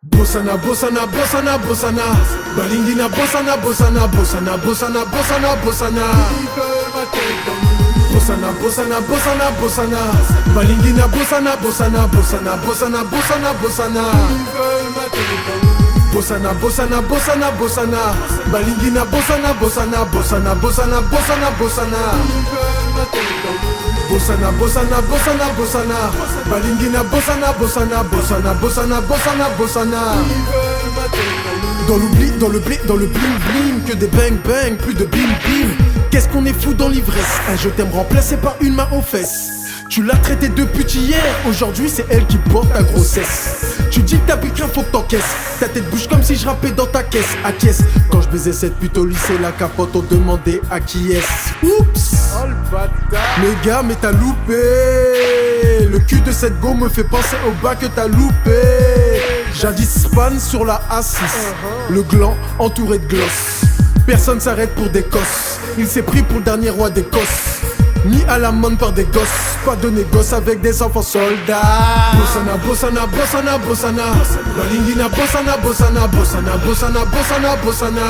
Bossana, bossana, bossana, bossana. Balingina, bossana, bossana, bossana, bossana, bossana, bossana. Bossana, bossana, bossana, bossana. Balingina, bossana, bossana, bossana, bossana, bossana, bossana. Bossana, bossana, bossana, bossana. Balingina, bossana, bossana, bossana, bossana, bossana, bossana. Bossana, bossana, bossana, bossana. Balingina, bossana, bossana, bossana, bossana, bossana, bossana. Dans l'oubli, dans le blé, dans le bling bling. Que des bang bang, plus de bim bim. Qu'est-ce qu'on est fou dans l'ivresse. Un je t'aime remplacé par une main aux fesses. Tu l'as traité de pute hier, aujourd'hui c'est elle qui porte ta grossesse. Tu dis que t'as bu qu'un, faut que t'encaisses. Ta tête bouge comme si je rappais dans ta caisse. À qui est-ce? Quand je baisais cette pute au lycée, la capote, on demandait à qui est-ce. Oups! Oh le bâtard! Mais gars, mais t'as loupé. Le cul de cette go me fait penser au bas que t'as loupé. Jadis span sur la A6, le gland entouré de gloss. Personne s'arrête pour des cosses. Il s'est pris pour le dernier roi d'Écosse. Mis à la mode par des gosses, pas de négoce avec des enfants soldats. Bossana, bossana, bossana, bossana. Balingina, bossana, bossana, bossana, bossana, bossana, bossana.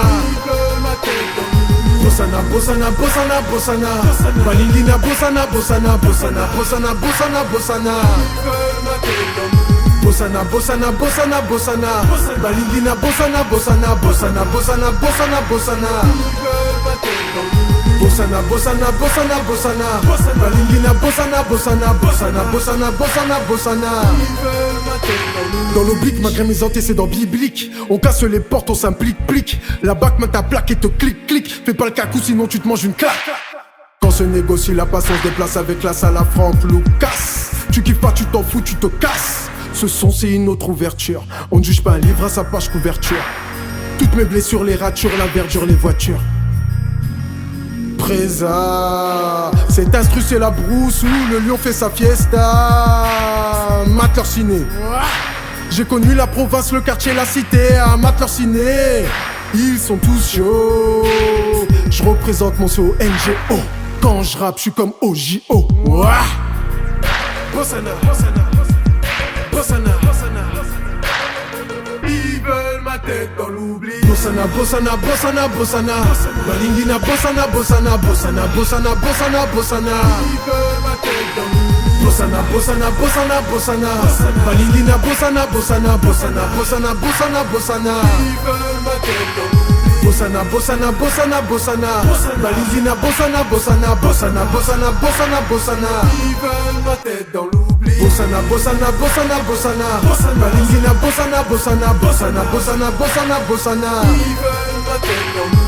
Bossana, bossana, bossana, bossana. Balingina, bossana, bossana, bossana, bossana, bossana, bossana. Bossana, bossana, bossana, bossana. Balingina, bossana, bossana, bossana, bossana, bossana, bossana. Bossana, bossana, bossana, bossana. Balingina, bossana, bossana, bossana, bossana, bossana, bossana. Dans l'oblique, malgré mes antécédents bibliques, on casse les portes, on s'implique. La bac met ta plaque et te clique. Fais pas le cacou, sinon tu te manges une claque. Quand se négocie la passion se déplace avec classe à la Franck Lucas. Tu kiffes pas, tu t'en fous, tu te casses. Ce son c'est une autre ouverture. On ne juge pas un livre à sa page couverture. Toutes mes blessures, les ratures, la verdure, les voitures. Présa, cet instru c'est la brousse où le lion fait sa fiesta. Mateler ciné. J'ai connu la province, le quartier, la cité. À Mateler ciné, ils sont tous chauds. Je représente mon NGO. Quand je rappe, je suis comme OJO. Bossana, bossana, bossana, bossana. Ils veulent ma tête dans l'oubli. Bossana, bossana, bossana, bossana. Balingina, bossana, bossana, bossana, bossana, bossana, bossana. Bossana, bossana, bossana, bossana. Balingina, bossana, bossana, bossana, bossana, bossana, bossana. Bossana, bossana, bossana, bossana. Balingina, bossana, bossana, bossana, bossana, bossana, bossana. Ils veulent ma tête dans l'oubli. Bossana, bossana, bossana, bossana. Balingina, bossana, bossana, bossana, bossana, bossana, bossana. Ils veulent ma tête dans l'oubli.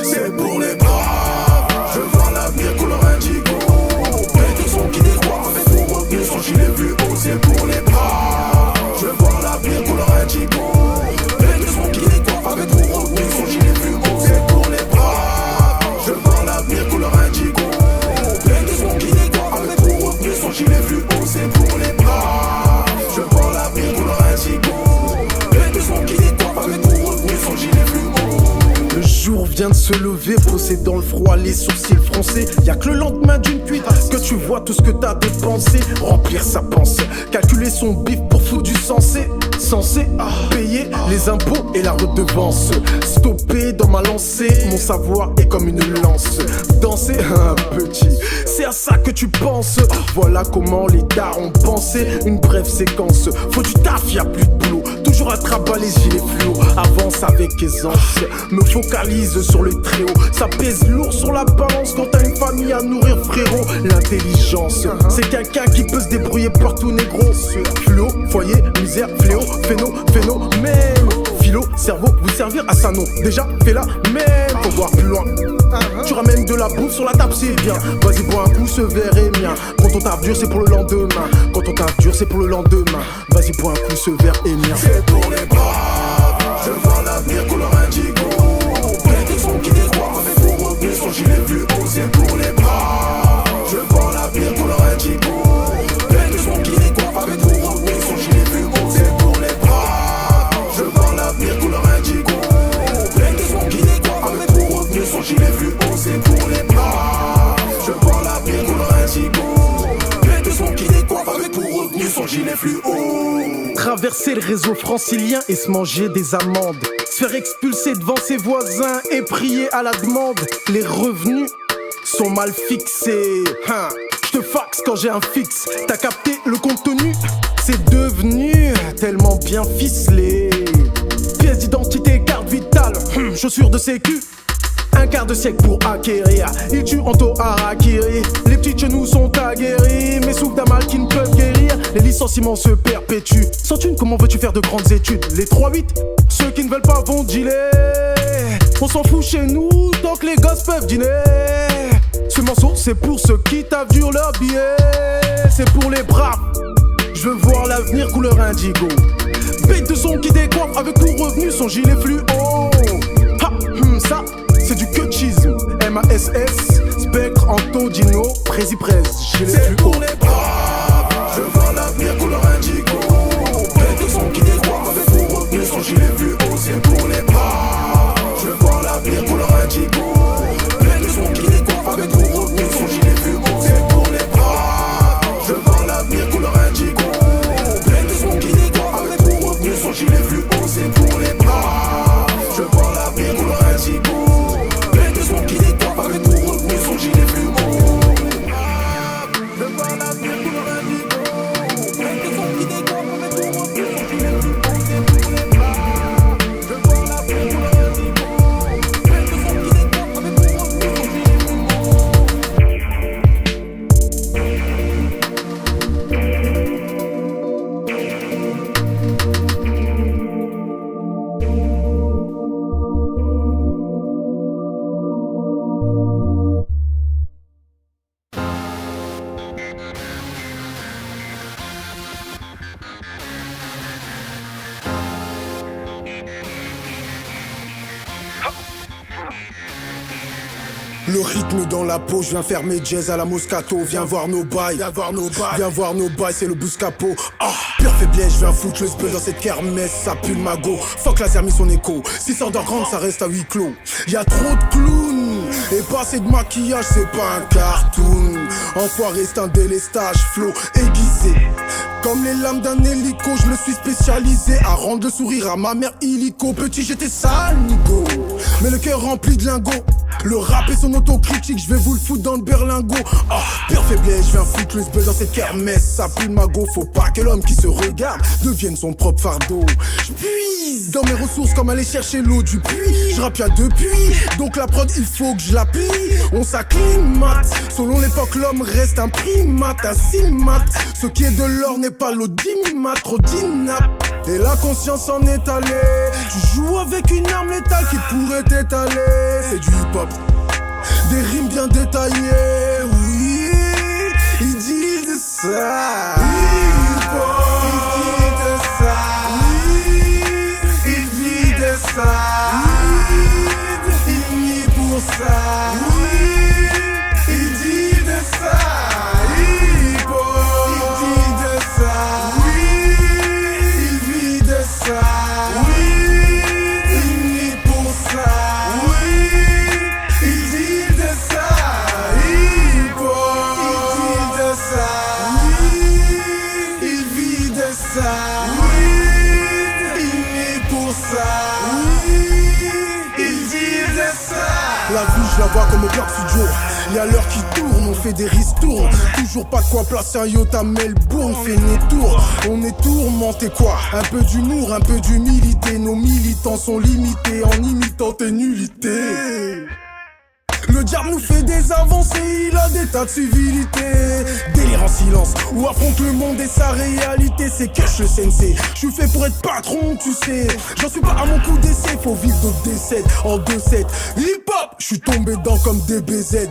C'est pour les braves, je vois l'avenir couleur indigo. Plein de sons qui décroît avec pour revenir son gilet vu haut. C'est pour les braves, je vois l'avenir couleur indigo. Plein de sons qui décroît avec pour revenir son gilet vu haut. C'est pour les braves, je vois l'avenir couleur indigo. Plein de sons qui décroît avec pour revenir son gilet vu haut. C'est pour les braves, je vois l'avenir couleur indigo. Plein de sons qui décroît avec pour revenir son gilet vu haut. Le jour vient de se lever, posé dans le froid, les sourcils froncés. Y'a que le lendemain d'une cuite que tu vois tout ce que t'as dépensé. Remplir sa pensée, calculer son bif pour foutre du sensé. Censé payer les impôts et la redevance. Stopper dans ma lancée, mon savoir est comme une lance. Danser un petit, c'est à ça que tu penses. Voilà comment les dards ont pensé. Une brève séquence, faut du taf, y'a plus de boulot. Toujours à travailler les gilets fluo. Avance avec aisance, me focalise sur le très haut. Ça pèse lourd sur la balance quand t'as une famille à nourrir, frérot. L'intelligence, c'est quelqu'un qui peut se débrouiller partout, négro. Fluo, foyer, misère, fléau, phénomène. Philo, cerveau, vous servir à ça non. Déjà, fais la même, faut voir plus loin. Tu ramènes de la bouffe sur la table, c'est bien. Vas-y, bois un coup, ce verre est mien. Quand on tape dur, c'est pour le lendemain. Quand on tape dur, c'est pour le lendemain. Vas-y, bois un coup, ce verre est mien. C'est pour les braves, je vois l'avenir couleur indigo. Plein de sons qui décroît avec pour revenir son gilet vu haut. C'est pour les braves, je vois l'avenir couleur indigo. Plein de sons qui décroît avec pour revenir son gilet vu haut. C'est pour les braves, je vois l'avenir couleur indigo. Plein de sons qui décroît avec pour revenir son gilet vu haut. C'est pour les braves, je vois l'avenir couleur indigo. Plein de sons qui décroît avec pour revenir son gilet fluo. Traverser le réseau francilien et se manger des amendes. Se faire expulser devant ses voisins et prier à la demande. Les revenus sont mal fixés. Je te faxe quand j'ai un fixe. T'as capté le contenu? C'est devenu tellement bien ficelé. Pièce d'identité, carte vitale, chaussures de sécu. Un quart de siècle pour acquérir. Il tue Anto Harakiri. Les petits genoux sont aguerris. Mes souffles d'un mal qui ne peuvent guérir. Les licenciements se perpétuent. Sans thune, comment veux-tu faire de grandes études? Les 3-8, ceux qui ne veulent pas vont dealer. On s'en fout chez nous tant que les gosses peuvent dîner. Ce morceau c'est pour ceux qui tapent dur leur billet. C'est pour les braves, je veux voir l'avenir couleur indigo. Bête de son qui décoiffe avec pour revenu son gilet fluo. Ça c'est du cutchisme. MASS, Spectre, Anto, Dino, Prési Prez, gilet fluo. C'est pour les braves, je vois l'avenir couleur indigo. Bête de son qui décoiffe avec pour revenu son gilet fluo. C'est pour les braves, je vois l'avenir couleur indigo. Bête de son qui décoiffe avec pour revenu son gilet fluo. C'est pour les braves, je vois l'avenir couleur indigo. Bête de son qui décoiffe avec pour revenu son gilet fluo. C'est pour les braves, je vois l'avenir couleur indigo. Bête de son qui décoiffe avec pour revenu son gilet fluo. Je vois l'avenir Le rythme dans la peau, je viens faire mes jazz à la Moscato. Viens voir nos bails, viens voir nos bails, c'est le Bouscapo. Ah, pure faiblesse, je viens foutre le spell dans cette kermesse, ça pue le magot. Fuck la mis son écho, 6 heures grande, ça reste à huis clos. Y'a trop de clowns, et pas assez de maquillage, c'est pas un cartoon. Enfoiré, c'est un délestage, flow aiguisé. Comme les lames d'un hélico, je me suis spécialisé à rendre le sourire à ma mère illico. Petit, j'étais sale, nigo, mais le cœur rempli de lingots. Le rap et son autocritique, je vais vous le foutre dans le berlingot. Ah, pure faiblesse, je viens foutre le spell dans cette kermesse. Ça pue le magot, faut pas que l'homme qui se regarde devienne son propre fardeau. Je puise dans mes ressources comme aller chercher l'eau du puits. Je rappe y'a depuis, donc la prod il faut que je la plie. On s'acclimate, selon l'époque l'homme reste un primate, un silmate. Ce qui est de l'or n'est pas l'audimat, trop d'inap. Et la conscience en est allée. Tu joues avec une arme létale qui pourrait t'étaler. C'est du hip-hop, des rimes bien détaillées. Oui, ils disent ça. Hip-hop, ils disent ça. Oui, ils vident ça. Ils nient pour ça. Oui, ils disent ça. Hip-hop, ils disent ça. La vie je la vois comme au Clark Studio. Y'a l'heure qui tourne, on fait des ristournes. Toujours pas de quoi placer un yacht à Melbourne. Fait né tour, on est tourmenté quoi. Un peu d'humour, un peu d'humilité. Nos militants sont limités en imitant tes nullités. Le diable nous fait des avancées, il a des tas de civilités. Délire en silence, ou affronte le monde et sa réalité. C'est que je sensei, je suis fait pour être patron, tu sais. J'en suis pas à mon coup d'essai, faut vivre d'autres décès en 2-7. Hip-hop, je suis tombé dedans comme DBZ.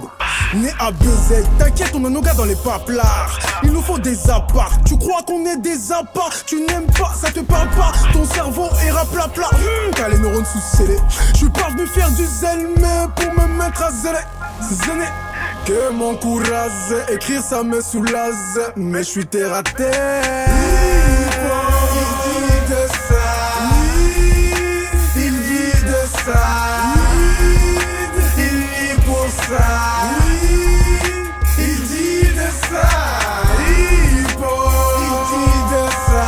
Né à BZ, t'inquiète, on a nos gars dans les paplards. Il nous faut des apparts, tu crois qu'on est des apparts. Tu n'aimes pas, ça te parle pas. Ton cerveau est rapla-pla, t'as les neurones sous-scellés. Je suis pas venu faire du zèle, mais pour me mettre à zèle. C'est zéné que mon courage, écrire ça me soulage. Mais je suis terre à terre. Il dit de ça. Il dit de ça. Il lit pour ça. Il dit de ça. Il dit de ça.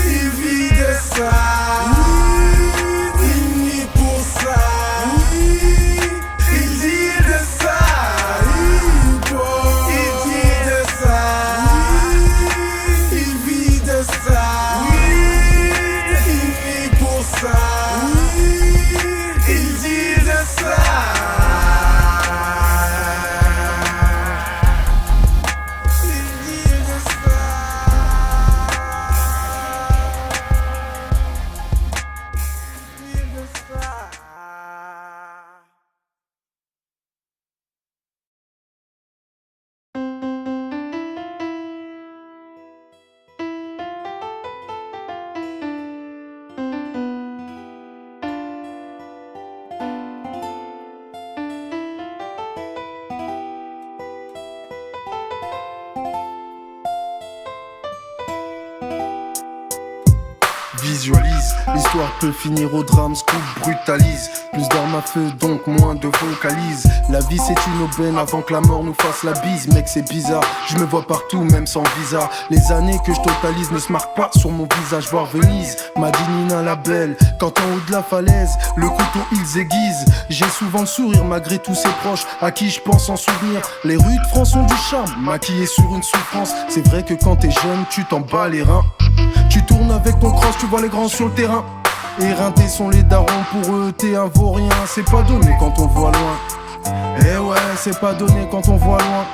Il vit de ça. Il lit pour ça. Il dit de ça. Il dit de ça. Il vit de ça. Il lit pour ça. Il dit de ça. Visualise, l'histoire peut finir au drame, scoop brutalise. Plus d'armes à feu, donc moins de vocalise. La vie c'est une aubaine avant que la mort nous fasse la bise. Mec c'est bizarre, je me vois partout même sans visa. Les années que je totalise ne se marquent pas sur mon visage. Voir Venise, Madinina la belle. Quand en haut de la falaise, le couteau ils aiguisent. J'ai souvent le sourire malgré tous ces proches à qui je pense en souvenir. Les rues de France ont du charme, maquillées sur une souffrance. C'est vrai que quand t'es jeune, tu t'en bats les reins. Tu tournes avec ton cross, tu vois les grands sur le terrain. Éreintés sont les darons, pour eux t'es un vaurien. C'est pas donné quand on voit loin. Eh ouais, c'est pas donné quand on voit loin.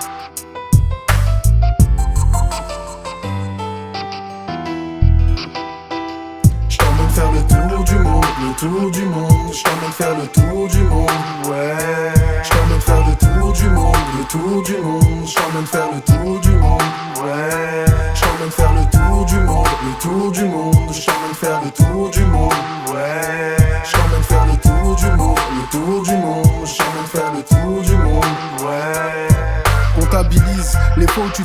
J't'emmène faire le tour du monde, le tour du monde. J't'emmène faire le tour du monde, ouais. J't'emmène faire le tour du monde, le tour du monde. J't'emmène faire le tour du monde, ouais. J't'emmène faire le tour du monde, le tour du monde. J't'emmène faire le tour du monde, ouais. J't'emmène faire le tour du monde, le tour du monde. J't'emmène faire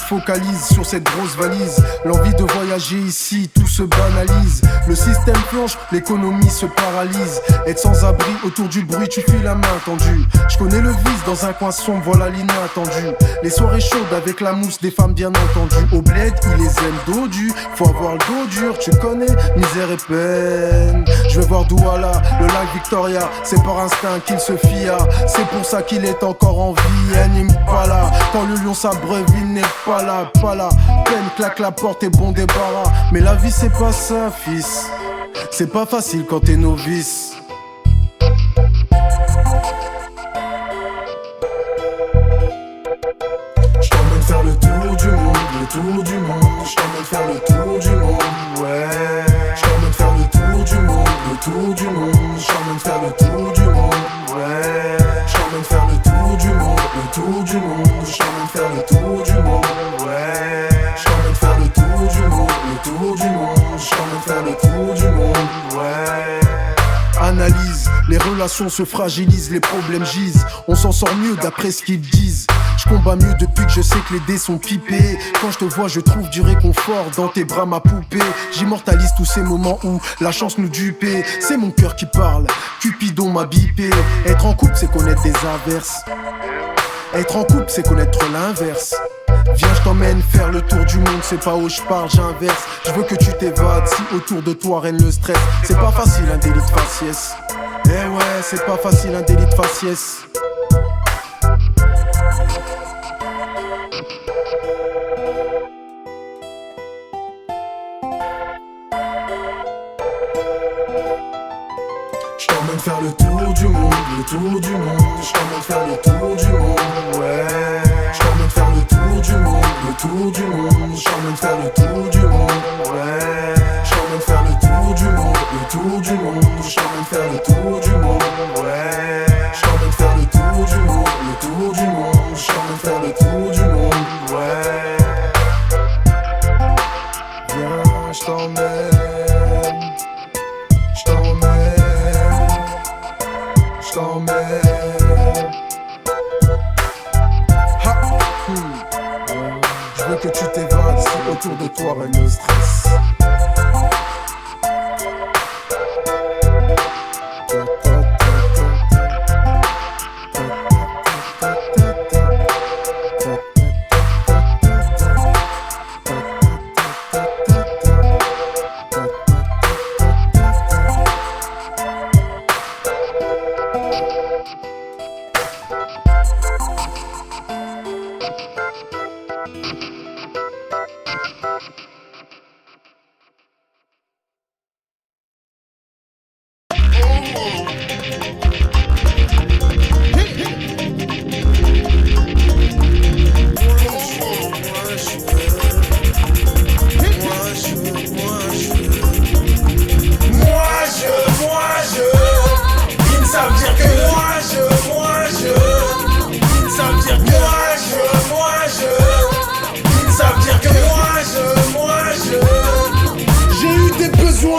se focalise sur cette grosse valise. L'envie de voyager ici, tout se banalise. Le système flanche, l'économie se paralyse. Être sans abri autour du bruit, tu fuis la main tendue. Je connais le vice dans un coin sombre, voilà l'inattendu. Les soirées chaudes avec la mousse des femmes bien entendues. Au bled, ils les aiment dodus, faut avoir le dos dur, tu connais, misère et peine. Je vais voir Douala, le lac Victoria, c'est par instinct qu'il se fia. C'est pour ça qu'il est encore en vie, anime pas là. Quand le lion s'abreuve, il n'est pas là, pas là. Peine claque la porte et bon débarras. Mais la vie c'est pas ça, fils. C'est pas facile quand t'es novice. J't'emmène faire le tour du monde, le tour du monde. J't'emmène faire le tour du monde, ouais. J't'emmène faire le tour du monde, le tour du monde. J't'emmène faire le tour du monde, ouais. J't'emmène faire le tour du monde, le tour du monde. J't'emmène faire le tour du monde, ouais. J't'emmène faire le tour du monde, le tour du monde. J't'emmène faire le tour du monde, ouais. Analyse, les relations se fragilisent, les problèmes gisent. On s'en sort mieux d'après ce qu'ils disent. Je combats mieux depuis que je sais que les dés sont pipés. Quand je te vois je trouve du réconfort dans tes bras ma poupée. J'immortalise tous ces moments où la chance nous dupait. C'est mon cœur qui parle, Cupidon m'a bipé. Être en couple c'est connaître des inverses. Être en couple c'est connaître l'inverse. Viens je t'emmène faire le tour du monde. C'est pas où je parle, j'inverse. Je veux que tu t'évades si autour de toi règne le stress. C'est pas facile un délit de faciès. Eh ouais c'est pas facile un délit de faciès. J't'emmène faire le tour du monde, le tour du monde. J't'emmène faire le tour du monde, ouais. J't'emmène faire le tour du monde, le tour du monde. J't'emmène faire le tour du monde, ouais. J't'emmène faire le tour du monde, le tour du monde. J't'emmène faire le tour du monde, ouais. J't'emmène faire le tour du monde, le tour du monde. J't'emmène faire le tour du monde, ouais. Viens, j't'emmène. Je veux que tu t'évades si autour de toi règne le stress.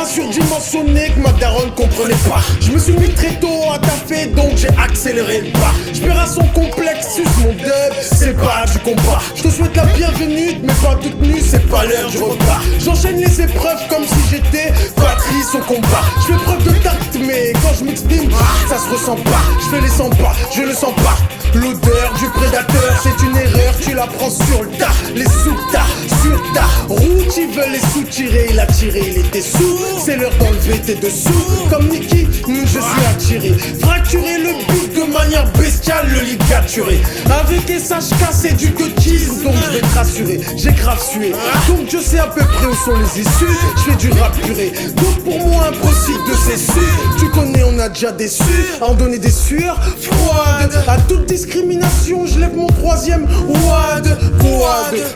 Surdimensionné que ma daronne comprenait pas. Je me suis mis très tôt à taffer donc j'ai accéléré le pas. Je verrai son complexe, suce mon dub, c'est pas du combat. Je te souhaite la bienvenue mais pas toute nue, c'est pas l'heure du repas. J'enchaîne les épreuves comme si j'étais Patrice au combat. Je fais preuve de tact mais quand je m'exprime ça se ressent pas. Je fais les 100 pas, je le sens pas. L'odeur du prédateur, c'est une erreur, tu la prends sur le tas. Les sous-tas, sur ta route, ils veulent les soutirer. Il a tiré, il était sous, c'est l'heure d'enlever tes dessous. Comme Nicky, je suis attiré. Fracturer le but de manière bestiale, le ligaturé. Avec SHK, c'est du cuties, donc je vais te rassurer. J'ai grave sué, donc je sais à peu près où sont les issues. Je fais du rap puré, donc pour moi impossible de cesser. Tu connais, on a déjà déçu, à en donner des sueurs froides. À toute discrimination, je lève mon troisième WAD.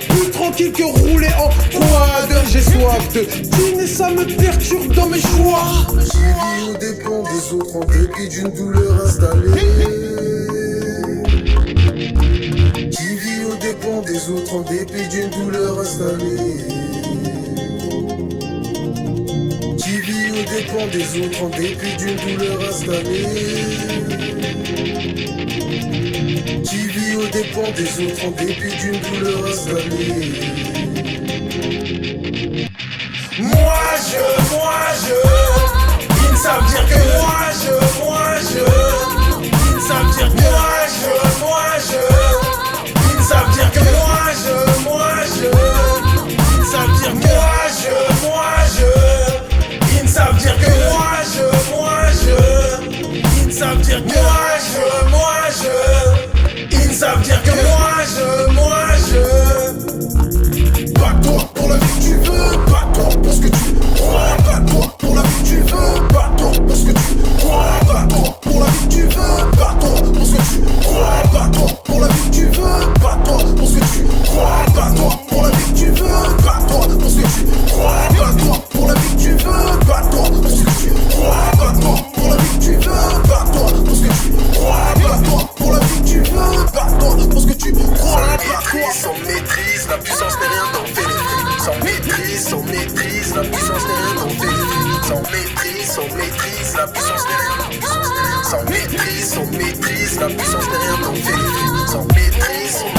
Plus tranquille que rouler en quad. J'ai soif de dîner, ça me perturbe dans mes choix. Qui vit aux dépens des autres en dépit d'une douleur installée. Qui vit aux dépens des autres en dépit d'une douleur installée. Qui vit aux dépens des autres en dépit d'une douleur installée. qui vit aux dépens des autres en dépit d'une douloureuse agonie. Moi je, ils ne savent dire que moi je, ils ne savent dire que moi je, ils ne savent dire que moi je, ils ne savent dire que moi je, ils ne savent dire que moi je, ils ne savent dire que moi je, ils ne savent dire que moi je. Bats-toi pour la vie que tu veux, bats-toi pour ce que tu crois, bats-toi pour la vie que tu veux, bats-toi pour ce que tu crois, bats-toi pour la vie que tu veux, bats-toi pour ce que tu crois, bats-toi pour la vie que tu veux, bats-toi pour ce que tu crois, bats-toi pour la vie que tu veux, bats-toi pour ce que tu crois, bats-toi pour la vie que tu veux, bats-toi pour ce que tu crois, bats-toi pour la vie que tu veux, bats-toi pour ce que tu crois, bats-toi pour la vie que tu veux, bats-toi pour ce que tu crois, bats-toi. Sans maîtrise, la puissance n'est rien d'en fait les frics. Sans maîtrise, la puissance n'est rien d'en fait les frics. Sans maîtrise, la puissance n'est rien d'en fait les frics. Sans maîtrise, la puissance n'est rien d'en fait les frics. Sans maîtrise.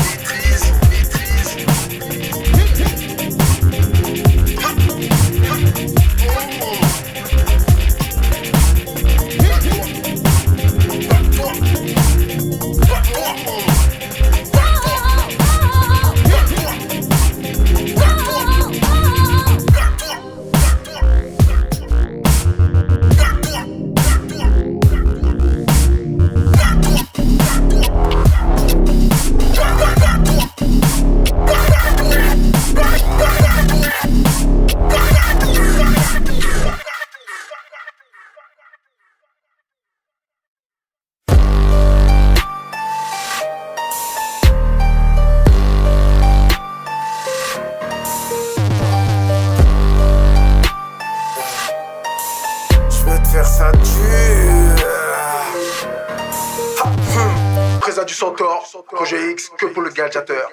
Présent du Centaure, projet X, que pour le gladiateur.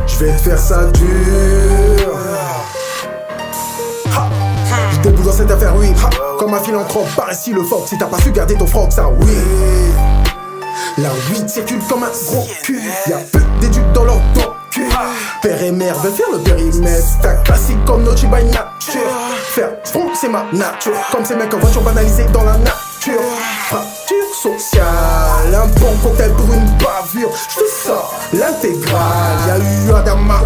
Je vais te faire ça dur. Je débouche dans cette affaire, oui. Comme un philanthrope, par ici le Fox. Si t'as pas su garder ton froc, ça oui. La weed circule comme un gros cul. Y'a peu d'études dans leur dos cul. Père et mère veulent faire le périmètre. C'est un classique comme Nochi by Nature. Faire front, c'est ma nature. Comme ces mecs en voiture banalisée dans la nature. Fracture sociale, un bon cocktail pour une bavure. Je sors l'intégrale. Y'a eu Adama,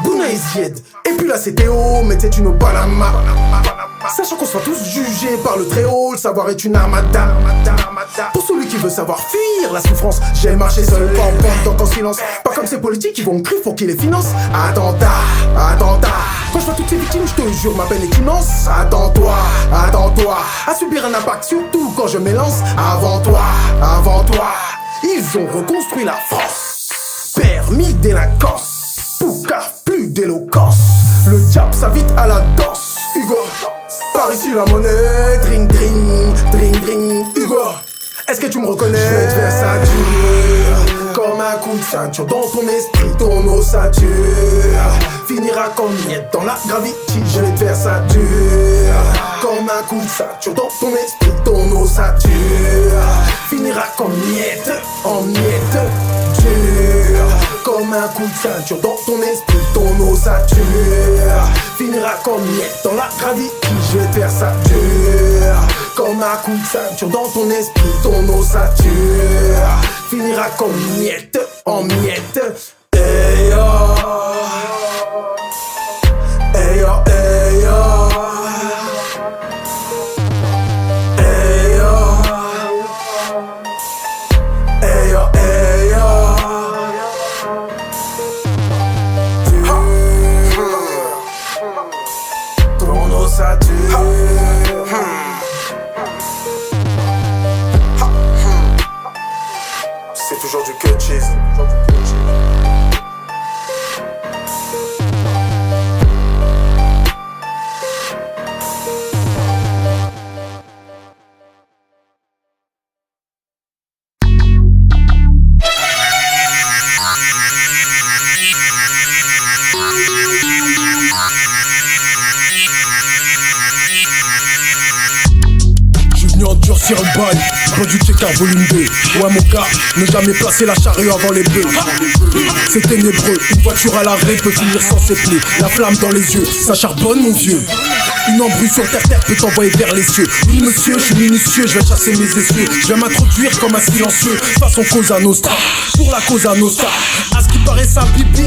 Bouna et Zied. Et puis là c'est Théo, mais t'es une Panama. Sachant qu'on soit tous jugés par le très haut, le savoir est une armada. Pour celui qui veut savoir fuir la souffrance, j'ai marché seul, pas en bande, donc en silence. Pas comme ces politiques qui vont me crier, faut qu'ils les financent. Attentat. Quand je vois toutes ces victimes, je te jure, ma peine est immense. Attends-toi à subir un impact, surtout quand je m'élance. Avant toi, ils ont reconstruit la France. Permis délinquance, Poucave, plus d'éloquence. Le diable s'invite à la danse. Hugo, par ici la monnaie. Dring, Hugo, est-ce que tu me reconnais? Je vais te faire ça dur, comme un coup de ceinture dans ton esprit, ton ossature finira comme miette dans la gravity. Je vais te faire ça dur, comme un coup de ceinture dans ton esprit, ton ossature finira comme miette, en miette. Dur, comme un coup de ceinture dans ton esprit, ton ossature finira comme miette dans la gravity. Je vais te faire ça dur, comme un coup de ceinture dans ton esprit, ton ossature finira comme miette, en miette. Hey yo, hey yo, hey yo, hey yo, hey yo, hey yo. Ton ossature c'est toujours du cut cheese. durcir le bail, pour du checker volume 2. Ouais mon gars, ne jamais placer la charrue avant les bœufs. C'est ténébreux, une voiture à l'arrêt peut finir sans ses pneus. La flamme dans les yeux, ça charbonne mon vieux. Une embrouille sur terre peut t'envoyer vers les cieux. Oui monsieur, je suis minutieux, je vais chasser mes essieux. Je vais m'introduire comme un silencieux, façon Cosa Nostra, pour la Cosa Nostra. À ce qui paraît ça pipi,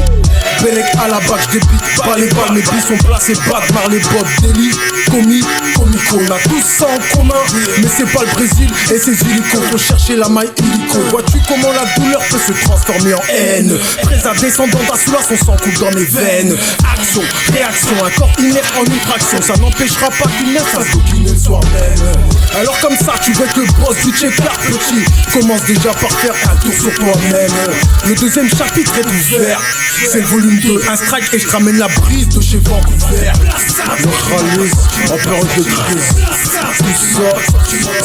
Bellec à la bac, je débite. Pas les balles, mes billes sont placés, battent par les bottes. Délit, commis, comico. On a tous ça en commun, mais c'est pas le Brésil et ses hélicos. Faut chercher la maille illico. Vois-tu comment la douleur peut se transformer en haine? Prêt à descendre dans ta soula, son sang coule dans mes veines. Action, réaction, un corps inerte en ultraction. Ça n'empêchera pas qu'une œuvre fasse coquiner le soir même. Alors comme ça, tu veux être le boss du check-up, petit. Commence déjà par faire un tour sur toi-même. Le deuxième chapitre est ouvert. C'est le volume 2, un strike et je ramène la brise de chez Vancouver. Le ralise en période de crise. Tout ça,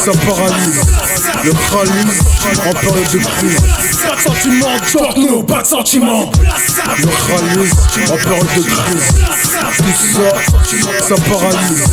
ça paralyse. Le ralise en période de crise. Pas de sentiment, Giorno, pas de sentiment. Le ralise en période de crise. Tout ça, ça paralyse.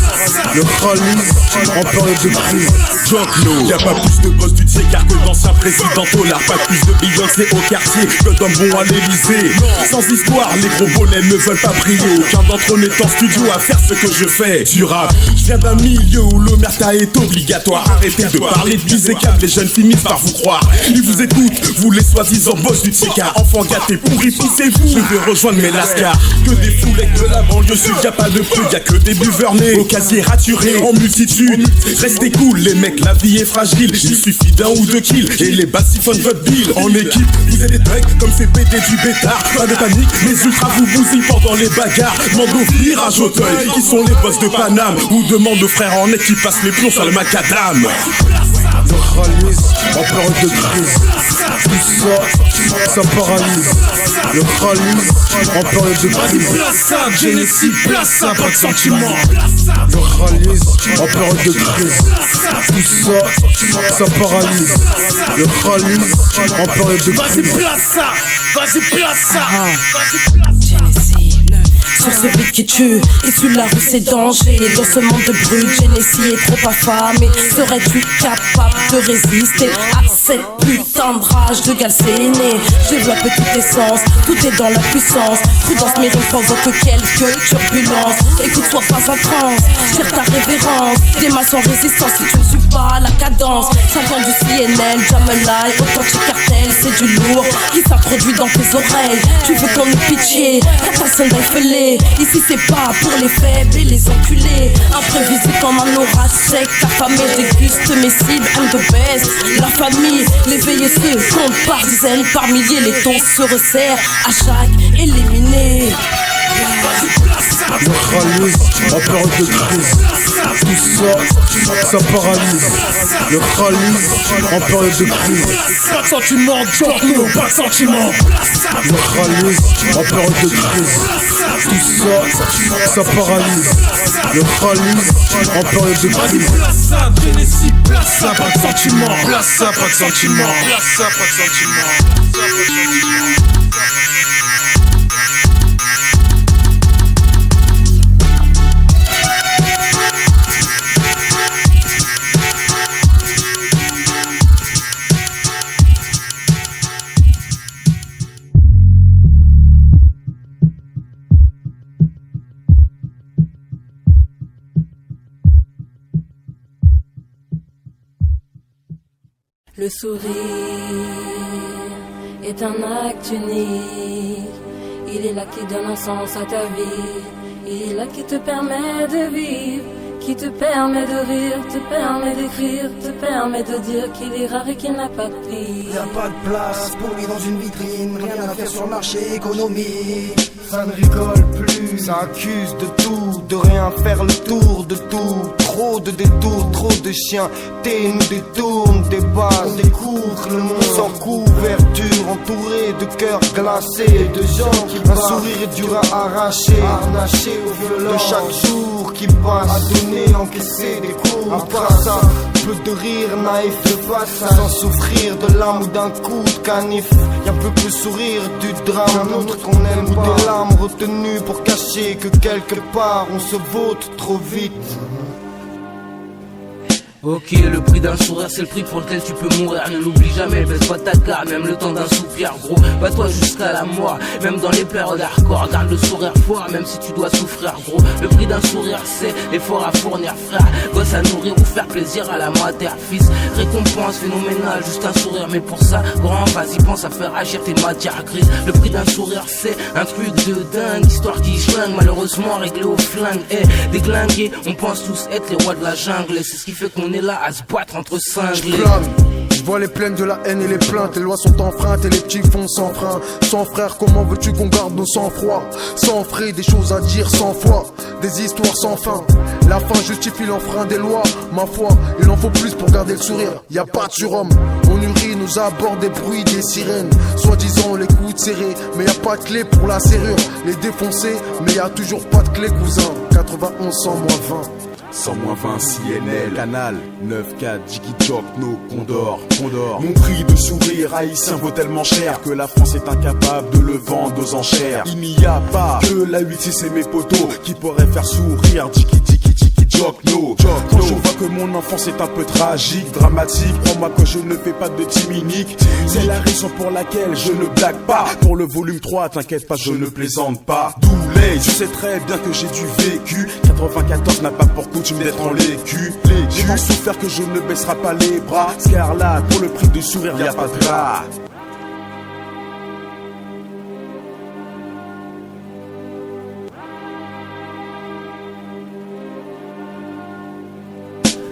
Le ralise en période de crise. Giorno, y'a pas plus de boss du Tsekar que d'anciens présidents dollars. Pas plus de Beyoncé au quartier que d'hommes bons à l'Elysée. Sans histoire, les gros bonnets ne veulent pas briller. Aucun d'entre eux n'est en studio à faire ce que je fais. Tu rap, je viens d'un milieu où l'omerta est obligatoire. Arrêtez de parler de bise et câble, les jeunes finissent par vous croire. Ils vous écoutent, vous les soi-disant boss du Tsekar. Enfants gâtés, pourris, poussez-vous. Je vais rejoindre mes lascars. Que des foulecs de la banlieue sud, y'a pas de peu, y'a que des buveurs nés. Au casier raturé, en multitude. Restez cool, les mecs, la vie est fragile. Il suffit d'un ou deux kills et les basses siphonnent votre bille. En équipe, vous êtes des mecs comme c'est pété du bétard. Pas de panique, les ultras vous bousillent pendant les bagarres. Demande aux virages au deuil, qui sont les boss de Paname. Ou demande aux frères en net qui passent les plombs sur le macadam. Le ralise en période de crise. Tout ça, ça paralyse. Le ralise en période de crise. Place ça, Genesis, place ça, pas de sentiment. Le ralise en période de crise. Tout ça, ça paralyse. Le ralise en période de crise. Vas-y, place ça, vas-y, place ça. Genesis, sur ce beat qui tue, issu de la rue c'est danger. Dans ce monde de brut, Genesis est trop affamé. Serais-tu capable de résister à cette putain de rage de galcéné? Développe toute essence, tout est dans la puissance. Prudence mérite provoque quelques turbulences. Écoute, sois pas en transe, tire ta révérence. Des mains sans résistance si tu ne suis pas à la cadence. Ça vient du CNL, Jamelai, authentique cartel, c'est du lourd qui s'introduit dans tes oreilles. Tu veux qu'on ait pitié, t'as ta sonde fêlée. Ici c'est pas pour les faibles et les enculés. Imprévisible comme un orage sec, affamé, déguste mes cibles, I'm the best. La famille, les veilleux se comptent par dizaines, par milliers. Les tons se resserrent à chaque éliminé. Le ralise en période de crise. Tout ça, ça paralyse. Le ralise en période de crise. Pas de sentiment, Giorno, pas de sentiment. Le ralise en période de crise. Tout ça, ça paralyse. Le ralise en période de crise. Place ça, Genesis, place ça, pas de sentiment. Place ça, pas de sentiment. Place ça, pas de sentiment. Le sourire est un acte unique. Il est là qui donne un sens à ta vie. Il est là qui te permet de vivre, qui te permet de rire, te permet d'écrire, te permet de dire qu'il est rare et qu'il n'a pas de prix. Y'a pas de place pour lui dans une vitrine, rien à faire sur le marché économique. Ça ne rigole plus, ça accuse de tout, de rien faire le tour de tout. Trop de détours, trop de chiens, nous détourne des bases. On découvre le monde sans couverture, entouré de cœurs glacés, de gens qui un sourire dur à arracher, arnaché au violon de chaque jour qui passe, à donner, encaisser des coups. Après ça, peu de rire naïf de face, sans souffrir de l'âme ou d'un coup de canif. Y'a peu plus sourire du drame, un autre qu'on aime ou des larmes retenues pour cacher que quelque part on se vote trop vite. Ok, le prix d'un sourire, c'est le prix pour lequel tu peux mourir. Ne l'oublie jamais, baisse pas ta garde, même le temps d'un soupir, gros. Bats-toi jusqu'à la mort, même dans les périodes hardcore. Garde le sourire fort, même si tu dois souffrir, gros. Le prix d'un sourire, c'est l'effort à fournir, frère. Gosse à nourrir ou faire plaisir à la mater, fils. Récompense phénoménale, juste un sourire. Mais pour ça, grand, vas-y, pense à faire agir tes matières grises. Le prix d'un sourire, c'est un truc de dingue. Histoire qui schlingue, malheureusement réglé au flingue. Déglingué, on pense tous être les rois de la jungle. Et c'est ce qui fait qu'on est là à se battre entre cinglés. Je vois les plaines de la haine et les plaintes. Les lois sont enfreintes et les petits font sans frein. Sans frère, comment veux-tu qu'on garde nos sang-froid? Sans frais, des choses à dire sans foi. Des histoires sans fin. La fin justifie l'enfrein des lois. Ma foi, il en faut plus pour garder le sourire. Y a pas de surhomme. On urine, nous aborde des bruits, des sirènes. Soi-disant les coudes serrés, mais y a pas de clé pour la serrure. Les défoncer, mais y a toujours pas de clé, cousin. 91 100 moins 20. 100 moins 20 CNL, Canal 9-4, Jiggy Jock, No, Condor. Mon prix de sourire haïtien vaut tellement cher que la France est incapable de le vendre aux enchères. Il n'y a pas que la 8-6 et mes potos qui pourraient faire sourire Jiggy Jock, No. Quand je vois que mon enfance est un peu tragique, dramatique, crois-moi que je ne fais pas de timinique. C'est la raison pour laquelle je ne blague pas. Pour le volume 3, t'inquiète pas, je ne plaisante pas. D'où les, je sais très bien que j'ai du vécu. 94 n'a pas pour coutume d'être en l'écu. J'ai tant souffert que je ne baisserai pas les bras. Scarlett, pour le prix de sourire, y a pas de drap.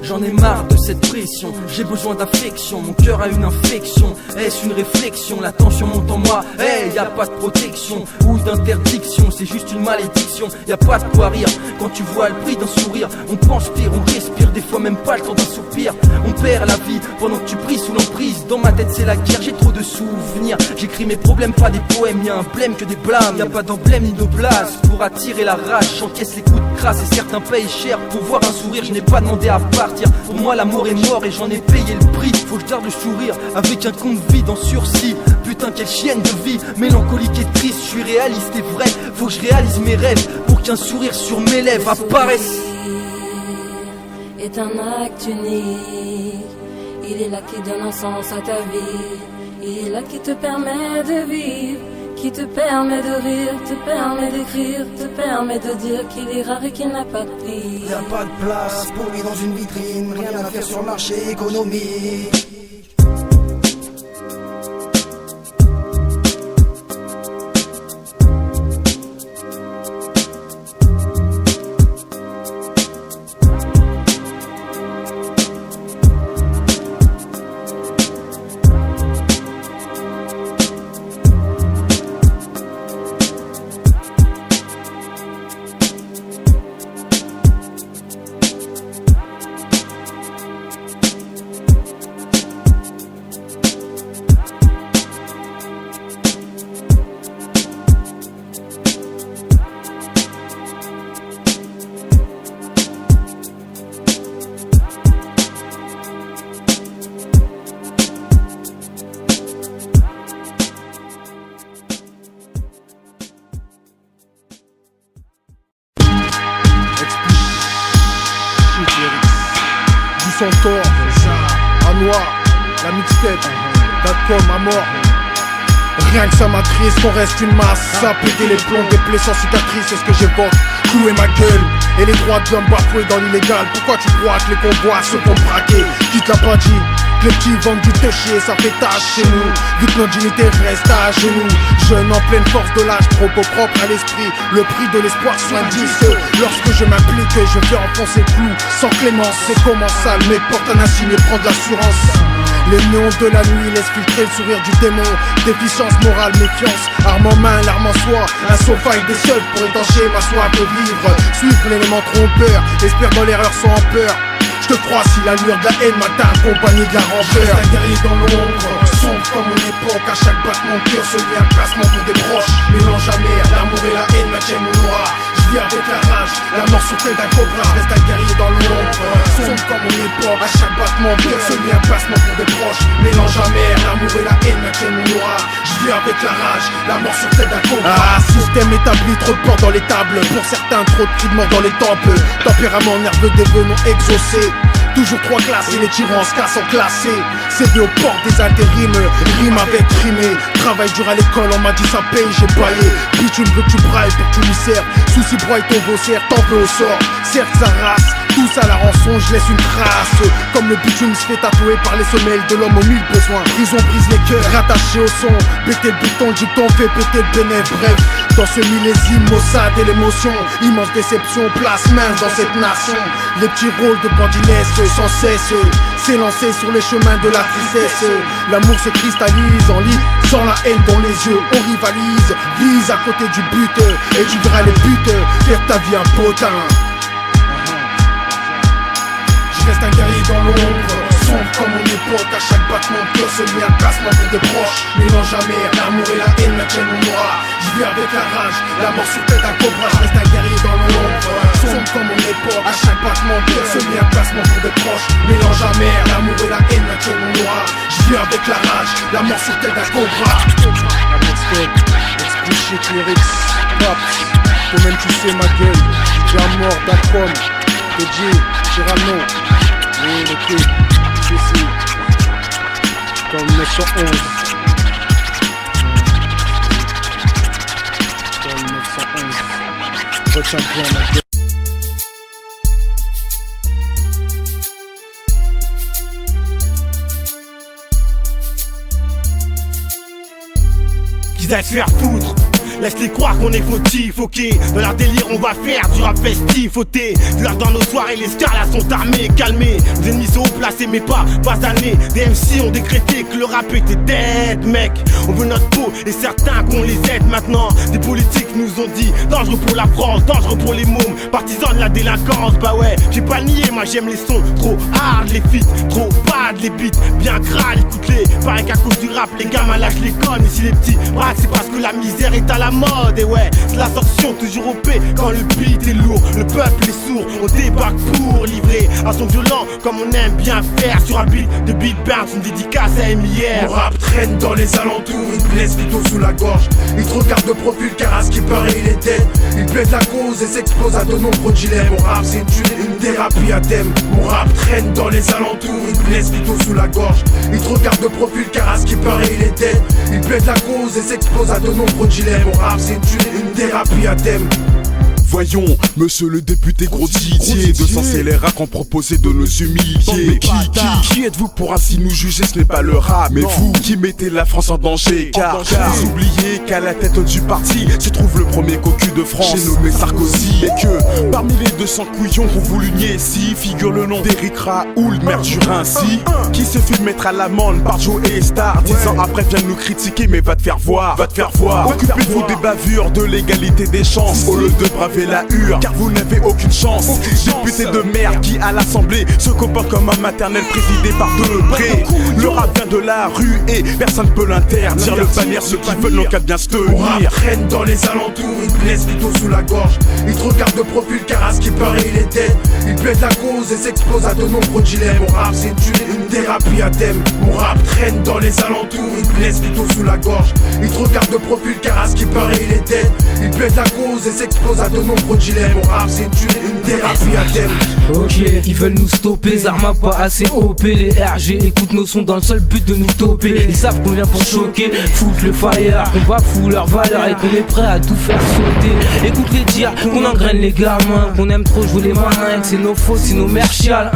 J'en ai marre de cette pression, j'ai besoin d'affection, mon cœur a une infection. Est-ce une réflexion, la tension monte en moi? Hey, y a pas de protection ou d'interdiction, c'est juste une malédiction. Y a pas de quoi rire quand tu vois le prix d'un sourire. On pense pire, on respire, des fois même pas le temps d'un soupir. On perd la vie pendant que tu pries sous l'emprise. Dans ma tête c'est la guerre, j'ai trop de souvenirs. J'écris mes problèmes, pas des poèmes, y'a un blême que des blâmes. Y a pas d'emblème ni de place pour attirer la rage. J'encaisse les coups de crasse et certains payent cher pour voir un sourire. Je n'ai pas demandé à partir. Pour moi l'amour est mort et j'en ai payé le prix. Faut que je garde le sourire avec un compte vide en sursis. Putain quelle chienne de vie, mélancolique et triste. Je suis réaliste et vrai, faut que je réalise mes rêves pour qu'un sourire sur mes lèvres apparaisse. Est un acte unique. Il est là qui donne un sens à ta vie. Il est là qui te permet de vivre, qui te permet de rire, te permet d'écrire, te permet de dire qu'il est rare et qu'il n'a pas de prix. Y'a pas de place pour lui dans une vitrine, rien à faire sur le marché économique. Centaure, à noir, la mixtape, .com à mort. Rien que ça m'attriste, qu'on reste une masse. Ça péter les plombs, des plaies sans cicatrices, c'est ce que j'évoque. Clouer ma gueule et les droits de l'homme bafoués dans l'illégal. Pourquoi tu crois que les convois se font braquer? Quitte la bandit, les petits vendent du péché, ça fait tâche chez nous. Vu que notre dignité reste à genoux. Jeune en pleine force de l'âge, propre à l'esprit. Le prix de l'espoir soit 10. Lorsque je m'implique, je vais enfoncer le clou. Sans clémence, c'est comment ça, le mec porte un insigne et prend de l'assurance. Les néons de la nuit laissent filtrer le sourire du démon. Déficience morale, méfiance, arme en main, l'arme en soi. Un sofa et des seuls pour étancher ma soif de vivre. Suivre l'élément trompeur, espère dans l'erreur sans en peur. Je te crois si la lueur de la haine m'atteint accompagné de la rancœur. Un guerrier dans l'ombre, sombre comme mon époque. À chaque battement de cœur se lie un placement pour des proches. Mélange amer, l'amour et la haine maintiennent mon noir. Je vis avec la rage, la mort sur tête d'un cobra. Reste un guerrier dans l'ombre, sombre comme mon époque. À chaque battement de cœur se lie un placement pour des proches. Mélange amer, l'amour et la haine maintiennent mon noir. Je vis avec la rage, la mort sur tête d'un cobra. Ah, système établi, trop de portes dans les tables. Pour certains, trop de cris de mort dans les temples. Tempérament nerveux des vœux non exaucés. toujours trois classes et les tyrans se cassent en classé. C'est vu aux portes des intérims, rime avec rimé. Travail dur à l'école, on m'a dit ça paye, j'ai baillé. Bitume veut que tu brailles pour que tu lui sers. Souci broye ton vaussaire, t'en veux au sort. Certes sa race, tous à la rançon, je laisse une trace. Comme le bitume se fait tatouer par les semelles de l'homme aux mille besoins. Prison brise les cœurs, rattachés au son. Péter le bouton, dicton, fait péter le bénéf. Bref, dans ce millésime, Mossad et l'émotion. Immense déception, place mince dans cette nation. Les petits rôles de bandinesse sans cesse s'élancer sur les chemins de la tristesse. L'amour se cristallise en lit, sans la haine dans les yeux. On rivalise, vise à côté du but. Et tu verras les buts, faire ta vie un potin. Je reste un guerrier dans l'ombre, sombre comme mon époque. À chaque battement de cœur se met un placement pour des proches. Mélange jamais, l'amour et la haine maintiennent mon noir. Je vis avec la rage, la mort sur tête d'un cobra. Je reste un guerrier dans l'ombre, sombre comme mon époque. À chaque battement de cœur se met un placement pour des proches. Mélange jamais, l'amour et la haine maintiennent mon noir. Je vis avec la rage, la mort sur tête d'un cobra. Bullshit lyrics, Paps, toi-même tu sais ma gueule. J'ai un mort d'Acrom, DJ, Cyrano. Oui, ok, ici, comme 911. Comme 911. Retiens bien ma gueule. Qu'ils aillent se faire foutre. Laisse-les croire qu'on est fautif, ok. Dans leur délire on va faire du rap festif, ôté. Dans nos soirées les stars là sont armés, calmés. Les ennemis sont haut placés mais pas basanés. Des MC ont décrété que le rap était dead, mec. On veut notre peau et certains qu'on les aide maintenant. Des politiques nous ont dit dangereux pour la France, dangereux pour les mômes, partisans de la délinquance. Bah ouais, j'ai pas nié, moi j'aime les sons trop hard, les feats, trop bad, les beats bien crâles, écoute-les. Pareil qu'à cause du rap les gamins lâchent les connes. Et si les petits braquent c'est parce que la misère est à la mode. Et ouais, c'est l'ascension toujours au P quand le beat est lourd. Le peuple est sourd, on débarque pour livrer un son violent comme on aime bien faire. Sur un beat de Big Bang, une dédicace à MIR. Mon rap traîne dans les alentours, il te laisse plutôt sous la gorge. Il te regarde de profil car à ce qui paraît il est dead. Il plaide la cause et s'expose à de nombreux dilemmes. Mon rap c'est une thérapie à thème. Mon rap traîne dans les alentours, il te laisse plutôt sous la gorge. Il te regarde de profil car à ce qui paraît il est dead. Il plaide la cause et s'expose à de nombreux dilemmes. Mon rap c'est une thérapie à thème. Voyons, monsieur le député gros Didier, 200 scélérats qu'on proposait de nous humilier. Qui êtes-vous pour ainsi nous juger? Ce n'est pas le rap, mais vous qui mettez la France en danger. Car vous oubliez qu'à la tête du parti se trouve le premier cocu de France, j'ai nommé Sarkozy. Et que parmi les 200 couillons qu'on voulu nier, si figure le nom d'Éric Raoul, maire du Rincy, qui se fit mettre à l'amende par Joe et Star. 10 ans après vient nous critiquer, mais va te faire voir, Occupez-vous des bavures, de l'égalité des chances, au lieu de braver la hure, car vous n'avez aucune chance. Député de maire qui à l'assemblée se comporte comme un maternel présidé par Debré. Le rap vient de la rue et personne ne peut l'interdire. Le bannir, ceux qui veulent n'ont qu'à bien se tenir. Mon rap traîne dans les alentours, il te laisse plutôt sous la gorge. Il te regarde de profil car à ce qui paraît il est dead. Il plaide la cause et s'expose à de nombreux dilemmes. Mon rap c'est une thérapie à thème. Mon rap traîne dans les alentours, il te laisse plutôt sous la gorge. Il te regarde de profil car à ce qui paraît il est dead. Il plaide la cause et s'expose à de nombreux dilemmes. Mon rap c'est une thérapie à thème. Ok, ils veulent nous stopper, Zarma pas assez OP. Les RG écoutent nos sons dans le seul but de nous toper. Ils savent qu'on vient pour choquer, foutre le fire, qu'on va foutre leur valeur et qu'on est prêt à tout faire sauter. Écoute les dire qu'on engraine les gamins, qu'on aime trop jouer les malins, que c'est nos fautes si nos mères chialent.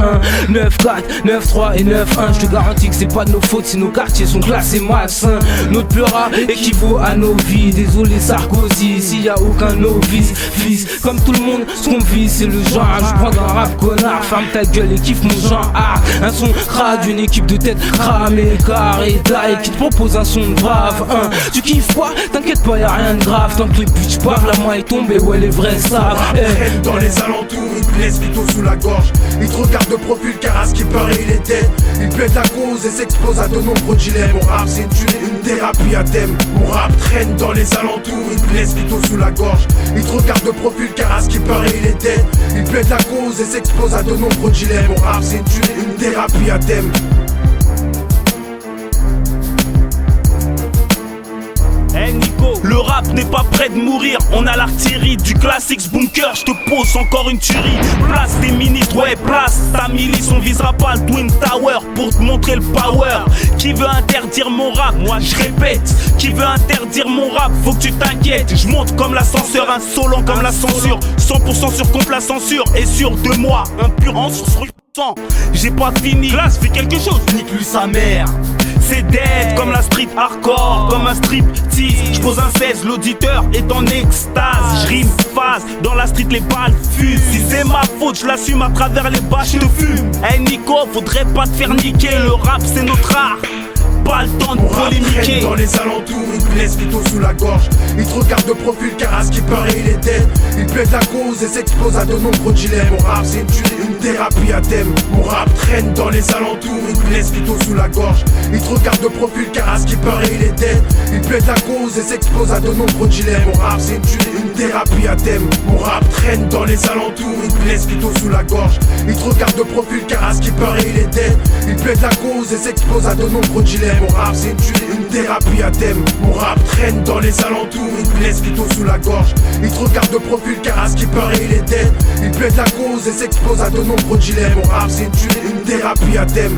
1, 9, 4, 9, 3 et 9, 1. Je te garantis que c'est pas de nos fautes si nos quartiers sont classés malsains. Notre pleura équivaut à nos vies. Désolé Sarkozy, s'il y a aucun novice. Fils, comme tout le monde, ce qu'on vit c'est le genre. Je prends un rap connard, ferme ta gueule et kiffe mon genre. Un son crade, une équipe de tête cramée, carré, taille, qui te propose un son de brave. Tu kiffes pas, t'inquiète pas, y'a rien de grave. Tant que les bitches parlent, la main est tombée, ouais les vrais savent. Traîne dans les alentours, il te laisse plutôt sous la gorge. Il te regarde de profil car à ce qui paraît il est dead. Il plaide la cause et s'expose à de nombreux dilemmes. Mon rap c'est une thérapie à thème. Mon rap traîne dans les alentours, il te laisse plutôt sous la gorge. Il te regarde de profil car à ce qui paraît il est dead. Il plaide la cause et s'expose à de nombreux dilemmes. Mon rap c'est une thérapie à thème. Nico, le rap rap n'est pas prêt de mourir. On a l'artillerie du classique bunker. Je te pose encore une tuerie. Place des minutes, ouais, place ta milice. On visera pas le Twin Tower pour te montrer le power. Qui veut interdire mon rap? Moi je répète. Qui veut interdire mon rap? Faut que tu t'inquiètes. Je monte comme l'ascenseur, insolent comme la censure. 100% sur contre la censure. Et sur 2 mois, impurant sur ce sang. J'ai pas fini, classe, fais quelque chose. Nique lui sa mère. C'est dead comme la street hardcore, comme un strip tease. J'pose un 16, l'auditeur est en extase. J'rime phase, dans la street les balles fusent. Si c'est ma faute, je l'assume à travers les bâches de fume. Hey Nico, faudrait pas te faire niquer. Le rap c'est notre art, pas le temps de polémiquer. Dans les alentours, il blesse plutôt sous la gorge. Il te regarde de profil car à ce qui paraît il est dead. Il plaide la cause et s'expose à de nombreux dilemmes. Mon rap c'est une tuerie, une thérapie à thème. Mon rap traîne dans les alentours, il blesse plutôt sous la gorge. Il te regarde de profil car à ce qui paraît il est dead. Il plaide la cause et s'expose à de nombreux dilemmes. Mon rap c'est une tuerie, une thérapie à thème. Mon rap traîne dans les alentours, il blesse plutôt sous la gorge. Il te regarde de profil car à ce qui paraît il est dead. Il plaide la cause et s'expose à de nombreux dilemmes. Mon rap c'est une tuerie, une thérapie à thème. Mon rap traîne dans les alentours, il blesse plutôt sous la gorge. Il te regarde de profil car à ce qui paraît il est dead. Il plaide la cause et s'expose à de nombreux dilemmes. Mon rap c'est une tuerie, une thérapie à thème.